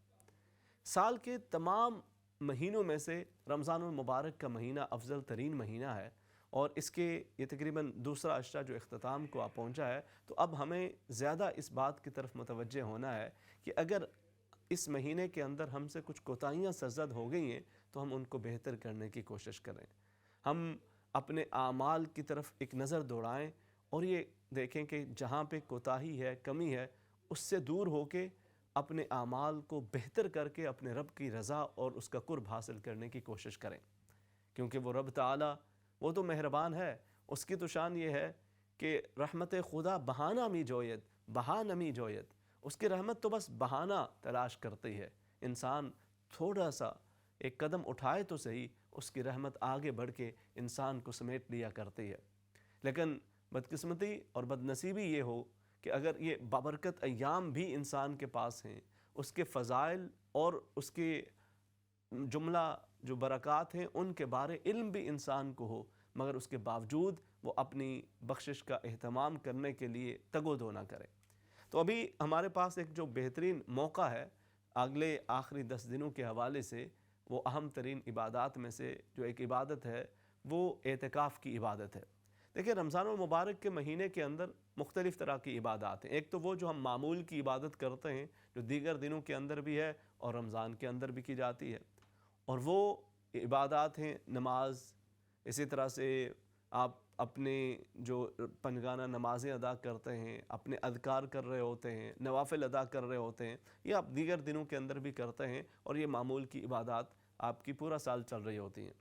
سال کے تمام مہینوں میں سے رمضان المبارک کا مہینہ افضل ترین مہینہ ہے، اور اس کے یہ تقریباً دوسرا عشرہ جو اختتام کو آ پہنچا ہے، تو اب ہمیں زیادہ اس بات کی طرف متوجہ ہونا ہے کہ اگر اس مہینے کے اندر ہم سے کچھ کوتاہیاں سرزد ہو گئی ہیں تو ہم ان کو بہتر کرنے کی کوشش کریں، ہم اپنے اعمال کی طرف ایک نظر دوڑائیں اور یہ دیکھیں کہ جہاں پہ کوتاہی ہے، کمی ہے، اس سے دور ہو کے اپنے اعمال کو بہتر کر کے اپنے رب کی رضا اور اس کا قرب حاصل کرنے کی کوشش کریں، کیونکہ وہ رب تعالیٰ وہ تو مہربان ہے، اس کی تو شان یہ ہے کہ رحمت خدا بہانہ می جوید بہا نمی جوید، اس کی رحمت تو بس بہانہ تلاش کرتی ہے، انسان تھوڑا سا ایک قدم اٹھائے تو صحیح، اس کی رحمت آگے بڑھ کے انسان کو سمیٹ لیا کرتی ہے۔ لیکن بدقسمتی اور بدنصیبی یہ ہو کہ اگر یہ بابرکت ایام بھی انسان کے پاس ہیں، اس کے فضائل اور اس کے جملہ جو برکات ہیں ان کے بارے علم بھی انسان کو ہو، مگر اس کے باوجود وہ اپنی بخشش کا اہتمام کرنے کے لیے تگ و دو نہ کرے۔ تو ابھی ہمارے پاس ایک جو بہترین موقع ہے اگلے آخری 10 دنوں کے حوالے سے، وہ اہم ترین عبادات میں سے جو ایک عبادت ہے وہ اعتکاف کی عبادت ہے۔ دیکھیں رمضان المبارک کے مہینے کے اندر مختلف طرح کی عبادات ہیں، ایک تو وہ جو ہم معمول کی عبادت کرتے ہیں جو دیگر دنوں کے اندر بھی ہے اور رمضان کے اندر بھی کی جاتی ہے، اور وہ عبادات ہیں نماز، اسی طرح سے آپ اپنے جو پنجگانہ نمازیں ادا کرتے ہیں، اپنے اذکار کر رہے ہوتے ہیں، نوافل ادا کر رہے ہوتے ہیں، یہ آپ دیگر دنوں کے اندر بھی کرتے ہیں، اور یہ معمول کی عبادات آپ کی پورا سال چل رہی ہوتی ہیں۔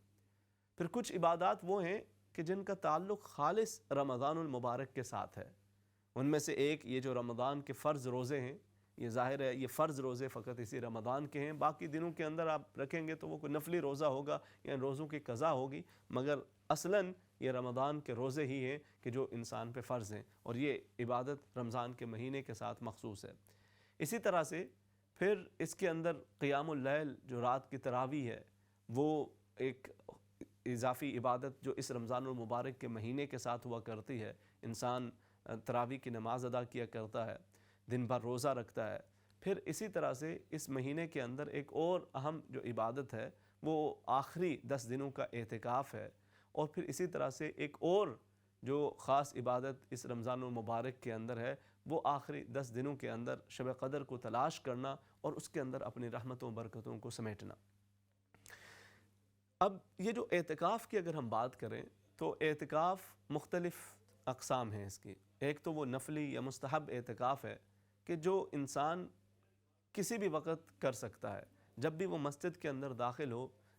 پھر کچھ عبادات وہ ہیں کہ جن کا تعلق خالص رمضان المبارک کے ساتھ ہے، ان میں سے ایک یہ جو رمضان کے فرض روزے ہیں، یہ ظاہر ہے یہ فرض روزے فقط اسی رمضان کے ہیں، باقی دنوں کے اندر آپ رکھیں گے تو وہ کوئی نفلی روزہ ہوگا یا روزوں کی قضا ہوگی، مگر اصلاً یہ رمضان کے روزے ہی ہیں کہ جو انسان پہ فرض ہیں، اور یہ عبادت رمضان کے مہینے کے ساتھ مخصوص ہے۔ اسی طرح سے پھر اس کے اندر قیام اللیل جو رات کی تراویح ہے، وہ ایک اضافی عبادت جو اس رمضان المبارک کے مہینے کے ساتھ ہوا کرتی ہے، انسان تراویح کی نماز ادا کیا کرتا ہے، دن بھر روزہ رکھتا ہے۔ پھر اسی طرح سے اس مہینے کے اندر ایک اور اہم جو عبادت ہے وہ آخری 10 دنوں کا اعتکاف ہے، اور پھر اسی طرح سے ایک اور جو خاص عبادت اس رمضان المبارک کے اندر ہے وہ آخری 10 دنوں کے اندر شب قدر کو تلاش کرنا اور اس کے اندر اپنی رحمتوں برکتوں کو سمیٹنا۔ اب یہ جو اعتکاف کی اگر ہم بات کریں تو اعتکاف مختلف اقسام ہیں اس کی، ایک تو وہ نفلی یا مستحب اعتکاف ہے کہ جو انسان کسی بھی وقت کر سکتا ہے، جب بھی وہ مسجد کے اندر داخل ہو،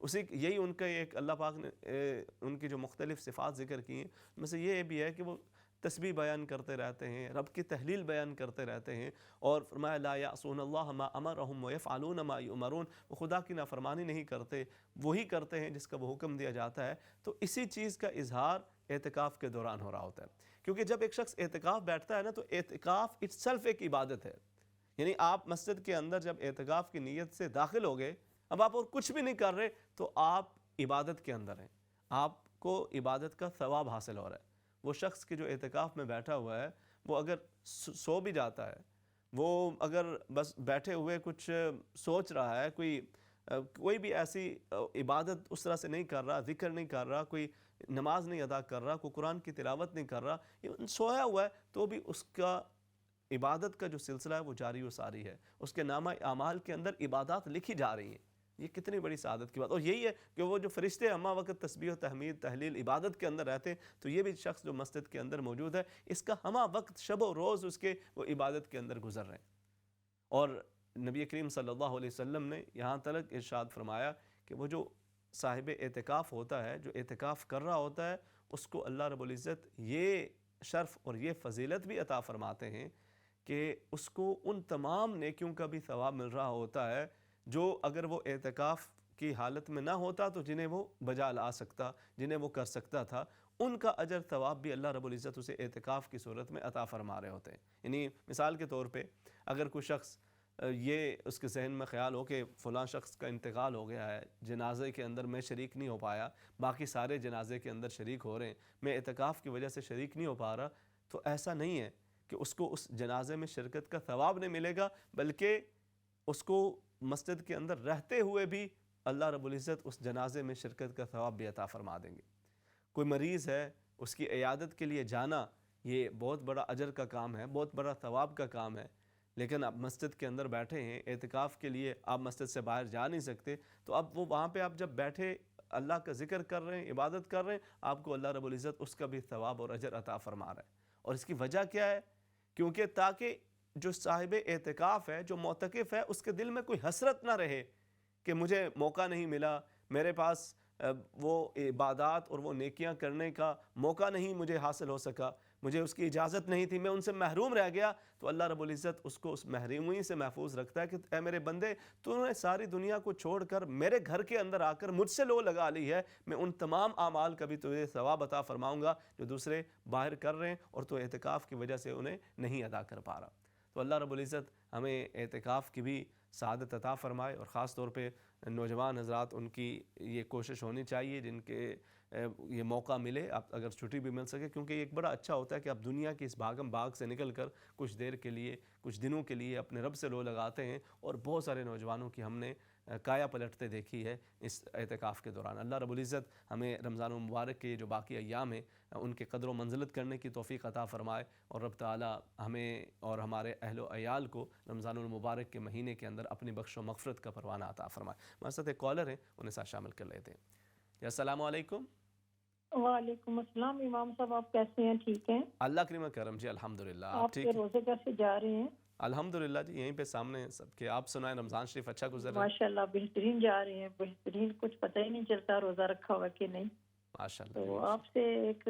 اسی یہی ان کا ایک اللہ پاک نے ان کی جو مختلف صفات ذکر کی ہیں ان میں سے یہ بھی ہے کہ وہ تسبیح بیان کرتے رہتے ہیں، رب کی تحلیل بیان کرتے رہتے ہیں، اور فرمایا لا یعصون اللہ ما امرهم ویفعلون ما یؤمرون، وہ خدا کی نافرمانی نہیں کرتے، وہی کرتے ہیں جس کا وہ حکم دیا جاتا ہے۔ تو اسی چیز کا اظہار اعتکاف کے دوران ہو رہا ہوتا ہے، کیونکہ جب ایک شخص اعتکاف بیٹھتا ہے نا تو اعتکاف اٹس سیلف ایک عبادت ہے، یعنی آپ مسجد کے اندر جب اعتکاف کی نیت سے داخل ہو گئے، اب آپ اور کچھ بھی نہیں کر رہے تو آپ عبادت کے اندر ہیں، آپ کو عبادت کا ثواب حاصل ہو رہا ہے۔ وہ شخص کے جو اعتکاف میں بیٹھا ہوا ہے وہ اگر سو بھی جاتا ہے، وہ اگر بس بیٹھے ہوئے کچھ سوچ رہا ہے، کوئی بھی ایسی عبادت اس طرح سے نہیں کر رہا، ذکر نہیں کر رہا، کوئی نماز نہیں ادا کر رہا، کوئی قرآن کی تلاوت نہیں کر رہا، سویا ہوا ہے، تو بھی اس کا عبادت کا جو سلسلہ ہے وہ جاری و ساری ہے، اس کے نامہ اعمال کے اندر عبادات لکھی جا رہی ہیں۔ یہ کتنی بڑی سعادت کی بات، اور یہی ہے کہ وہ جو فرشتے ہمہ وقت تسبیح و تحمید تحلیل عبادت کے اندر رہتے ہیں، تو یہ بھی شخص جو مسجد کے اندر موجود ہے اس کا ہمہ وقت شب و روز اس کے وہ عبادت کے اندر گزر رہے ہیں۔ اور نبی کریم صلی اللہ علیہ وسلم نے یہاں تک ارشاد فرمایا کہ وہ جو صاحب اعتکاف ہوتا ہے، جو اعتکاف کر رہا ہوتا ہے، اس کو اللہ رب العزت یہ شرف اور یہ فضیلت بھی عطا فرماتے ہیں کہ اس کو ان تمام نیکیوں کا بھی ثواب مل رہا ہوتا ہے جو اگر وہ اعتکاف کی حالت میں نہ ہوتا تو جنہیں وہ بجا لا سکتا، جنہیں وہ کر سکتا تھا، ان کا اجر ثواب بھی اللہ رب العزت اسے اعتکاف کی صورت میں عطا فرما رہے ہوتے ہیں۔ یعنی مثال کے طور پہ اگر کوئی شخص یہ اس کے ذہن میں خیال ہو کہ فلاں شخص کا انتقال ہو گیا ہے، جنازے کے اندر میں شریک نہیں ہو پایا، باقی سارے جنازے کے اندر شریک ہو رہے ہیں، میں اعتکاف کی وجہ سے شریک نہیں ہو پا رہا، تو ایسا نہیں ہے کہ اس کو اس جنازے میں شرکت کا ثواب نہیں ملے گا، بلکہ اس کو مسجد کے اندر رہتے ہوئے بھی اللہ رب العزت اس جنازے میں شرکت کا ثواب بھی عطا فرما دیں گے۔ کوئی مریض ہے، اس کی عیادت کے لیے جانا یہ بہت بڑا اجر کا کام ہے، بہت بڑا ثواب کا کام ہے، لیکن آپ مسجد کے اندر بیٹھے ہیں اعتکاف کے لیے، آپ مسجد سے باہر جا نہیں سکتے، تو اب وہ وہاں پہ آپ جب بیٹھے اللہ کا ذکر کر رہے ہیں، عبادت کر رہے ہیں، آپ کو اللہ رب العزت اس کا بھی ثواب اور اجر عطا فرما رہا ہے۔ اور اس کی وجہ کیا ہے؟ کیونکہ تاکہ جو صاحب اعتکاف ہے، جو معتکف ہے، اس کے دل میں کوئی حسرت نہ رہے کہ مجھے موقع نہیں ملا، میرے پاس وہ عبادات اور وہ نیکیاں کرنے کا موقع نہیں مجھے حاصل ہو سکا، مجھے اس کی اجازت نہیں تھی، میں ان سے محروم رہ گیا، تو اللہ رب العزت اس کو اس محرومی سے محفوظ رکھتا ہے کہ اے میرے بندے، تو نے ساری دنیا کو چھوڑ کر میرے گھر کے اندر آ کر مجھ سے لو لگا لی ہے، میں ان تمام اعمال کا بھی تجھے ثواب عطا فرماؤں گا جو دوسرے باہر کر رہے ہیں اور تو اعتکاف کی وجہ سے انہیں نہیں ادا کر پا رہا۔ تو اللہ رب العزت ہمیں اعتکاف کی بھی سعادت عطا فرمائے، اور خاص طور پہ نوجوان حضرات ان کی یہ کوشش ہونی چاہیے جن کے یہ موقع ملے، آپ اگر چھٹی بھی مل سکے، کیونکہ یہ ایک بڑا اچھا ہوتا ہے کہ آپ دنیا کی اس بھاگم بھاگ سے نکل کر کچھ دیر کے لیے، کچھ دنوں کے لیے اپنے رب سے لو لگاتے ہیں، اور بہت سارے نوجوانوں کی ہم نے کایا پلٹتے دیکھی ہے اس اعتکاف کے دوران۔ اللہ رب العزت ہمیں رمضان المبارک کے جو باقی ایام ہیں ان کے قدر و منزلت کرنے کی توفیق عطا فرمائے، اور رب تعالی ہمیں اور ہمارے اہل و عیال کو رمضان المبارک کے مہینے کے اندر اپنی بخش و مغفرت کا پروانہ عطا فرمائے۔ ہمارے ساتھ ایک کالر ہیں، انہیں ساتھ شامل کر لیتے ہیں۔ جی السلام علیکم۔ وعلیکم السلام امام صاحب، آپ کیسے ہیں؟ ٹھیک ہیں؟ اللہ کریم کرم جی الحمدللہ۔ آپ ٹھیک کے ہیں؟ روزے کیسے جا رہے ہیں؟ الحمدللہ جی، یہیں پہ سامنے سب کے۔ آپ سنائیں، رمضان شریف اچھا گزر رہا ہے؟ ماشاءاللہ بہترین جا رہے ہیں، بہترین، کچھ پتہ ہی نہیں چلتا روزہ رکھا ہوا کہ نہیں۔ ماشاءاللہ تو آپ سے ایک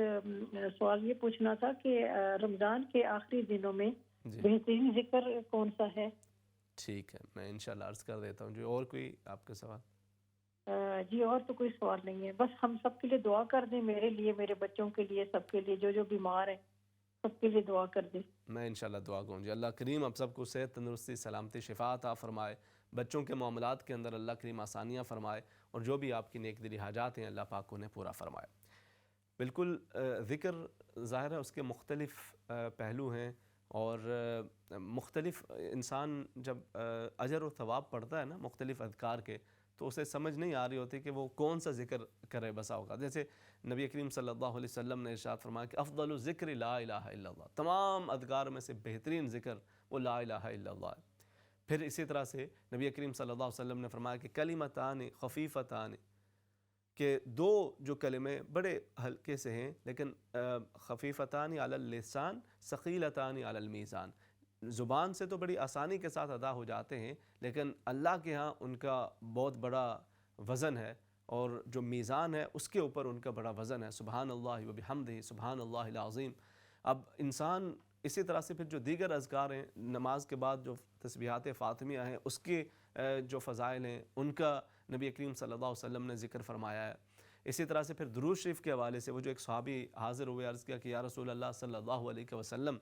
سوال یہ پوچھنا تھا کہ رمضان کے آخری دنوں میں جی بہترین ذکر کون سا ہے؟ ٹھیک ہے، میں انشاءاللہ عرض کر دیتا ہوں۔ جو اور کوئی آپ کا سوال؟ جی اور تو کوئی سوال نہیں ہے، بس ہم سب کے لیے دعا کر دیں، میرے لیے، میرے بچوں کے لیے، سب کے لیے، جو بیمار ہیں سب کے لیے دعا کر دیں۔ میں انشاءاللہ دعا کروں جی، اللہ کریم آپ سب کو صحت، تندرستی، سلامتی، شفا عطا فرمائے، بچوں کے معاملات کے اندر اللہ کریم آسانیاں فرمائے، اور جو بھی آپ کی نیک دلی حاجات ہیں اللہ پاک انہیں پورا فرمائے۔ بالکل، ذکر ظاہر ہے اس کے مختلف پہلو ہیں، اور مختلف انسان جب اجر و ثواب پڑھتا ہے نا مختلف اذکار کے، تو اسے سمجھ نہیں آ رہی ہوتی کہ وہ کون سا ذکر کرے بسا ہوگا۔ جیسے نبی کریم صلی اللہ علیہ وسلم نے ارشاد فرمایا کہ افضل الذکر لا الہ الا اللہ، تمام اذکار میں سے بہترین ذکر وہ لا الہ الا اللہ ہے۔ پھر اسی طرح سے نبی کریم صلی اللہ علیہ وسلم نے فرمایا کہ کلمتان خفیفتان، کہ دو جو کلمے بڑے ہلکے سے ہیں لیکن خفیفتان علی اللسان ثقیلتان علی المیزان، زبان سے تو بڑی آسانی کے ساتھ ادا ہو جاتے ہیں لیکن اللہ کے ہاں ان کا بہت بڑا وزن ہے، اور جو میزان ہے اس کے اوپر ان کا بڑا وزن ہے. سبحان اللہ و بحمدہ سبحان اللہ العظیم. اب انسان اسی طرح سے پھر جو دیگر اذکار ہیں نماز کے بعد جو تسبیحات فاطمیہ ہیں اس کے جو فضائل ہیں ان کا نبی کریم صلی اللہ علیہ وسلم نے ذکر فرمایا ہے. اسی طرح سے پھر درود شریف کے حوالے سے وہ جو ایک صحابی حاضر ہوئے عرض کیا کہ یا رسول اللہ صلی اللہ علیہ وسلم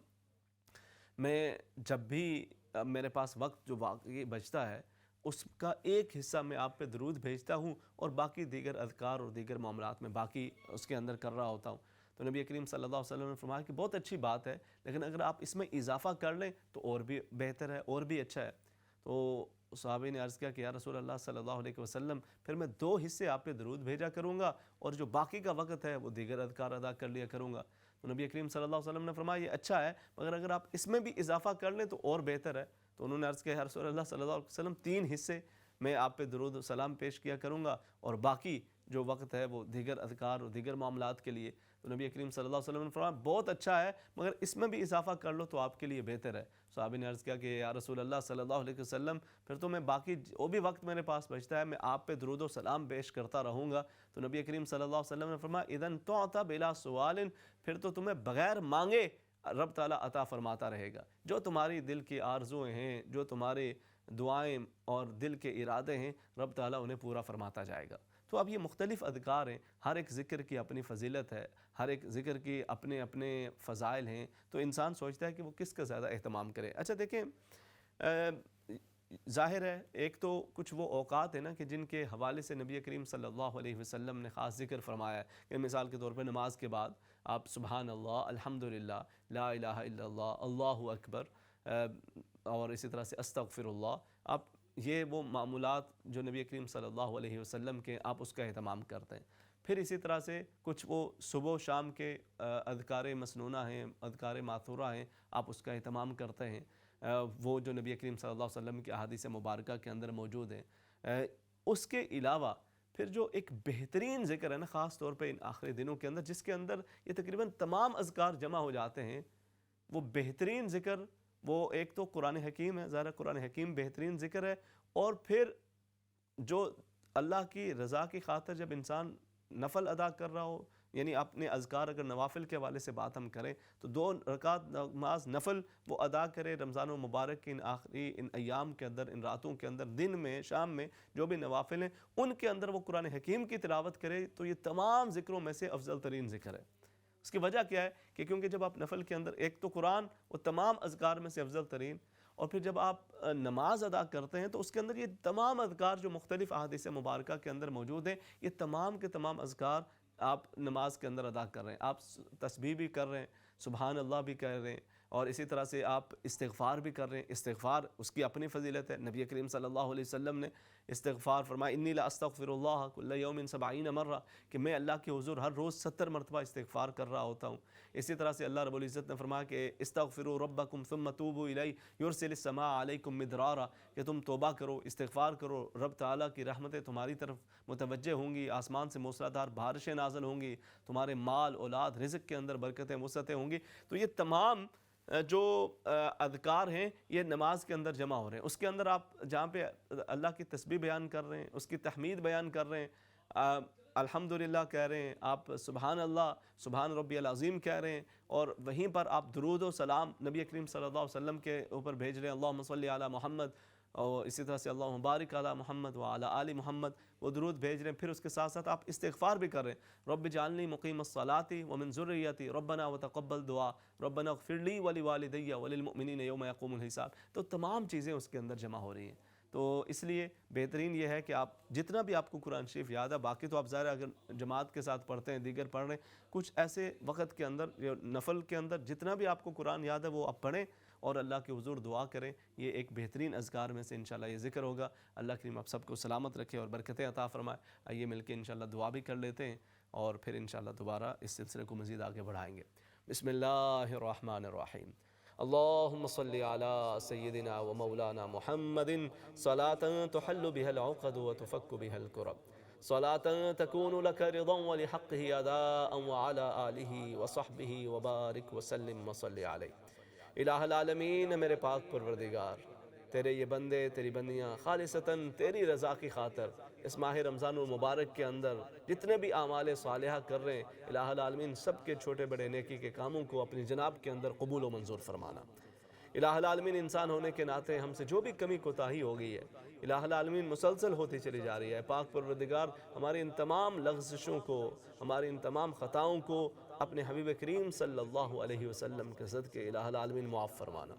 میں جب بھی میرے پاس وقت جو واقعی بچتا ہے اس کا ایک حصہ میں آپ پہ درود بھیجتا ہوں اور باقی دیگر اذکار اور دیگر معاملات میں باقی اس کے اندر کر رہا ہوتا ہوں. تو نبی کریم صلی اللہ علیہ وسلم نے فرمایا کہ بہت اچھی بات ہے لیکن اگر آپ اس میں اضافہ کر لیں تو اور بھی بہتر ہے اور بھی اچھا ہے. تو صحابی نے عرض کیا کہ یا رسول اللہ صلی اللہ علیہ وسلم پھر میں 2 حصے آپ پہ درود بھیجا کروں گا اور جو باقی کا وقت ہے وہ دیگر اذکار ادا کر لیا کروں گا. تو نبی کریم صلی اللہ علیہ وسلم نے فرمایا یہ اچھا ہے مگر اگر آپ اس میں بھی اضافہ کر لیں تو اور بہتر ہے. تو انہوں نے عرض کیا یا رسول اللہ صلی اللہ علیہ وسلم 3 حصے میں آپ پہ درود و سلام پیش کیا کروں گا اور باقی جو وقت ہے وہ دیگر اذکار اور دیگر معاملات کے لیے. تو نبی کریم صلی اللہ علیہ وسلم نے فرمایا بہت اچھا ہے مگر اس میں بھی اضافہ کر لو تو آپ کے لیے بہتر ہے. صحابی نے عرض کیا کہ یا رسول اللہ صلی اللہ علیہ وسلم پھر تو میں باقی وہ بھی وقت میرے پاس بچتا ہے میں آپ پہ درود و سلام پیش کرتا رہوں گا. تو نبی کریم صلی اللہ علیہ وسلم نے فرمایا اذن تعطى بلا سوال پھر تو تمہیں بغیر مانگے رب تعالیٰ عطا فرماتا رہے گا. جو تمہاری دل کی آرزویں ہیں جو تمہارے دعائیں اور دل کے ارادے ہیں رب تعالیٰ انہیں پورا فرماتا جائے گا. تو اب یہ مختلف اذکار ہیں ہر ایک ذکر کی اپنی فضیلت ہے ہر ایک ذکر کی اپنے اپنے فضائل ہیں. تو انسان سوچتا ہے کہ وہ کس کا زیادہ اہتمام کرے. اچھا دیکھیں ظاہر ہے ایک تو کچھ وہ اوقات ہیں نا کہ جن کے حوالے سے نبی کریم صلی اللہ علیہ وسلم نے خاص ذکر فرمایا ہے کہ مثال کے طور پہ نماز کے بعد آپ سبحان اللہ الحمدللہ لا الہ الا اللہ اللہ اکبر اور اسی طرح سے استغفر اللہ آپ یہ وہ معمولات جو نبی کریم صلی اللہ علیہ وسلم کے آپ اس کا اہتمام کرتے ہیں. پھر اسی طرح سے کچھ وہ صبح و شام کے اذکار مسنونہ ہیں اذکار ماثورہ ہیں آپ اس کا اہتمام کرتے ہیں وہ جو نبی کریم صلی اللہ علیہ وسلم کی احادیث مبارکہ کے اندر موجود ہیں. اس کے علاوہ پھر جو ایک بہترین ذکر ہے نا خاص طور پہ ان آخری دنوں کے اندر جس کے اندر یہ تقریباً تمام اذکار جمع ہو جاتے ہیں وہ بہترین ذکر وہ ایک تو قرآن حکیم ہے ظاہر قرآن حکیم بہترین ذکر ہے اور پھر جو اللہ کی رضا کی خاطر جب انسان نفل ادا کر رہا ہو یعنی اپنے اذکار اگر نوافل کے حوالے سے بات ہم کریں تو 2 رکعت نماز نفل وہ ادا کرے رمضان المبارک کے ان آخری ان ایام کے اندر ان راتوں کے اندر دن میں شام میں جو بھی نوافل ہیں ان کے اندر وہ قرآن حکیم کی تلاوت کرے تو یہ تمام ذکروں میں سے افضل ترین ذکر ہے. اس کی وجہ کیا ہے کہ کیونکہ جب آپ نفل کے اندر ایک تو قرآن وہ تمام اذکار میں سے افضل ترین اور پھر جب آپ نماز ادا کرتے ہیں تو اس کے اندر یہ تمام اذکار جو مختلف احادیث مبارکہ کے اندر موجود ہیں یہ تمام کے تمام اذکار آپ نماز کے اندر ادا کر رہے ہیں. آپ تسبیح بھی کر رہے ہیں سبحان اللہ بھی کر رہے ہیں اور اسی طرح سے آپ استغفار بھی کر رہے ہیں. استغفار اس کی اپنی فضیلت ہے. نبی کریم صلی اللہ علیہ وسلم نے استغفار فرمایا انی لا استغفر اللہ کل یوم 70 مرہ کہ میں اللہ کے حضور ہر روز 70 مرتبہ استغفار کر رہا ہوتا ہوں. اسی طرح سے اللہ رب العزت نے فرمایا کہ استغفروا ربکم ثم توبوا الیہ یرسل السماء علیکم مدرارا کہ تم توبہ کرو استغفار کرو رب تعالیٰ کی رحمتیں تمہاری طرف متوجہ ہوں گی آسمان سے موسلادھار بارشیں نازل ہوں گی تمہارے مال اولاد رزق کے اندر برکتیں وسعتیں ہوں گی. تو یہ تمام جو اذکار ہیں یہ نماز کے اندر جمع ہو رہے ہیں. اس کے اندر آپ جہاں پہ اللہ کی تسبیح بیان کر رہے ہیں اس کی تحمید بیان کر رہے ہیں الحمدللہ کہہ رہے ہیں آپ سبحان اللہ سبحان ربی العظیم کہہ رہے ہیں اور وہیں پر آپ درود و سلام نبی کریم صلی اللہ علیہ وسلم کے اوپر بھیج رہے ہیں اللہم صلی علی محمد اور اسی طرح سے اللہم بارک علی محمد وعلی آل محمد وہ درود بھیج رہے ہیں. پھر اس کے ساتھ ساتھ آپ استغفار بھی کر رہے ہیں رب اجعلنی مقیم الصلاۃ ومن ذریتی ربنا وتقبل دعا ربنا اغفر لی ولوالدی وللمؤمنین یوم یقوم الحساب. تو تمام چیزیں اس کے اندر جمع ہو رہی ہیں. تو اس لیے بہترین یہ ہے کہ آپ جتنا بھی آپ کو قرآن شریف یاد ہے باقی تو آپ ظاہر اگر جماعت کے ساتھ پڑھتے ہیں دیگر پڑھ رہے ہیں کچھ ایسے وقت کے اندر نفل کے اندر جتنا بھی آپ کو قرآن یاد ہے وہ آپ پڑھیں اور اللہ کے حضور دعا کریں. یہ ایک بہترین اذکار میں سے انشاءاللہ یہ ذکر ہوگا. اللہ کریم آپ سب کو سلامت رکھے اور برکتیں عطا فرمائے. آئیے مل کے انشاءاللہ دعا بھی کر لیتے ہیں اور پھر انشاءاللہ دوبارہ اس سلسلے کو مزید آگے بڑھائیں گے. بسم اللہ الرحمن الرحیم. اللهم صل على سيدنا ومولانا محمد صلاة تحل بها العقد وتفك بها الكرب صلاة تكون لك رضا ولحقه أداء وعلى آله وصحبه وبارك وسلم وصل عليه. الہ العالمین میرے پاک پروردگار تیرے یہ بندے تیری بندیاں خالصتاً تیری رضا کی خاطر اس ماہ رمضان المبارک کے اندر جتنے بھی اعمال صالحہ کر رہے ہیں، الہ العالمین سب کے چھوٹے بڑے نیکی کے کاموں کو اپنی جناب کے اندر قبول و منظور فرمانا۔ الہ العالمین انسان ہونے کے ناطے ہم سے جو بھی کمی کوتاہی ہو گئی ہے الہ العالمین مسلسل ہوتی چلی جا رہی ہے، پاک پروردگار ہماری ان تمام لغزشوں کو، ہماری ان تمام خطاؤں کو اپنے حبیب کریم صلی اللہ علیہ وسلم کے صدقے الہ العالمین معاف فرمانا۔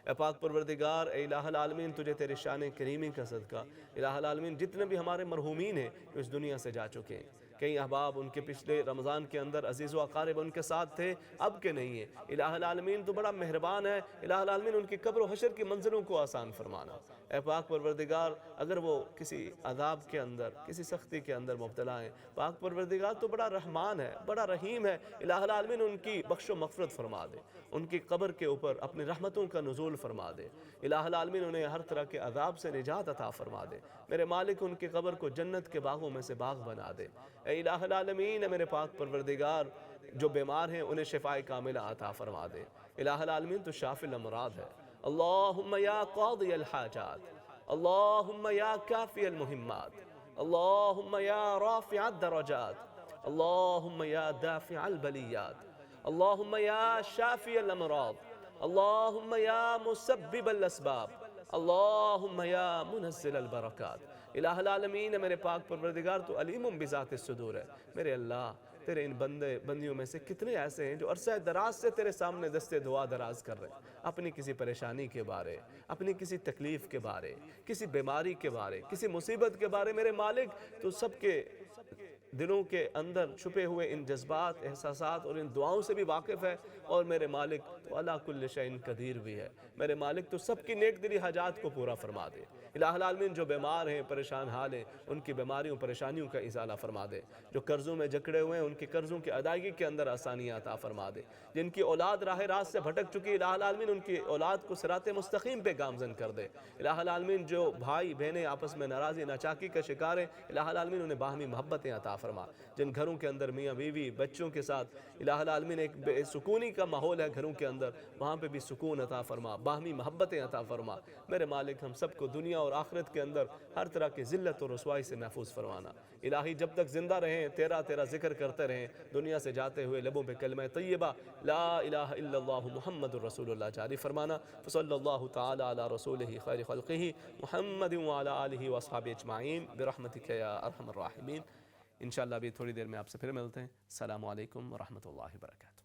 اے پاک پروردگار، اے الہ العالمین تجھے تیرے شان کریمی کا صدقہ، الہ العالمین جتنے بھی ہمارے مرحومین ہیں جو اس دنیا سے جا چکے ہیں، کئی احباب ان کے پچھلے رمضان کے اندر عزیز و اقارب ان کے ساتھ تھے، اب کے نہیں ہیں، الہ العالمین تو بڑا مہربان ہے، الہ العالمین ان کی قبر و حشر کی منزلوں کو آسان فرمانا۔ اے پاک پروردگار اگر وہ کسی عذاب کے اندر کسی سختی کے اندر مبتلا ہیں، پاک پروردگار تو بڑا رحمان ہے، بڑا رحیم ہے، الہ العالمین ان کی بخش و مغفرت فرما دے، ان کی قبر کے اوپر اپنی رحمتوں کا نزول فرما دے، الہ العالمین انہیں ہر طرح کے عذاب سے نجات عطا فرما دے، میرے مالک ان کی قبر کو جنت کے باغوں میں سے باغ بنا دے۔ اے الہ العالمین، اے میرے پاک پروردگار جو بیمار ہیں انہیں شفاء کاملہ عطا فرما دے، الہ العالمین تو شافی الامراض ہے۔ اللہم یا قاضی الحاجات، اللہم یا کافی المہمات، اللہم یا رافع الدرجات، اللہم یا دافع البلیات، اللہم یا شافی الامراض، اللہم یا مسبب الاسباب، اللہم یا منزل البرکات۔ الہ العالمین میرے پاک پروردگار تو علیم بذات الصدور ہے، میرے اللہ تیرے ان بندیوں میں سے کتنے ایسے ہیں جو عرصہ دراز سے تیرے سامنے دستے دعا دراز کر رہے ہیں، اپنی کسی پریشانی کے بارے، اپنی کسی تکلیف کے بارے، کسی بیماری کے بارے، کسی مصیبت کے بارے، میرے مالک تو سب کے دلوں کے اندر چھپے ہوئے ان جذبات، احساسات اور ان دعاؤں سے بھی واقف ہے، اور میرے مالک تو علی کل شیء قدیر بھی ہے، میرے مالک تو سب کی نیک دلی حاجات کو پورا فرما دے۔ الہ العالمین جو بیمار ہیں، پریشان حال ہیں، ان کی بیماریوں پریشانیوں کا ازالہ فرما دے، جو قرضوں میں جکڑے ہوئے ہیں ان کے قرضوں کی ادائیگی کے اندر آسانیاں عطا فرما دے، جن کی اولاد راہ راست سے بھٹک چکی الہ العالمین ان کی اولاد کو صراط مستقیم پہ گامزن کر دے، الہ العالمین جو بھائی بہنیں آپس میں ناراضی ناچاکی کا شکار ہیں، الہ العالمین انہیں باہمی محبتیں عطا فرما، جن گھروں کے اندر میاں بیوی بچوں کے ساتھ الہ العالمین ایک بے سکونی کا ماحول ہے گھروں کے اندر، وہاں پہ بھی سکون عطا فرما، باہمی محبتیں عطا فرما، میرے مالک ہم سب کو دنیا اور آخرت کے اندر ہر طرح کی ذلت اور رسوائی سے محفوظ فرمانا۔ الہی جب تک زندہ رہیں تیرا ذکر کرتے رہیں، دنیا سے جاتے ہوئے لبوں پہ کلمہ طیبہ لا الہ الا اللہ محمد الرسول اللہ جاری فرمانا۔ فصلی اللہ تعالی علی رسولہ خیر خلقہ محمد وعلی آلہ واصحابہ اجمعین برحمتک یا ارحم الراحمین۔ انشاءاللہ ابھی تھوڑی دیر میں آپ سے پھر ملتے ہیں۔ السلام علیکم ورحمۃ اللہ وبرکاتہ۔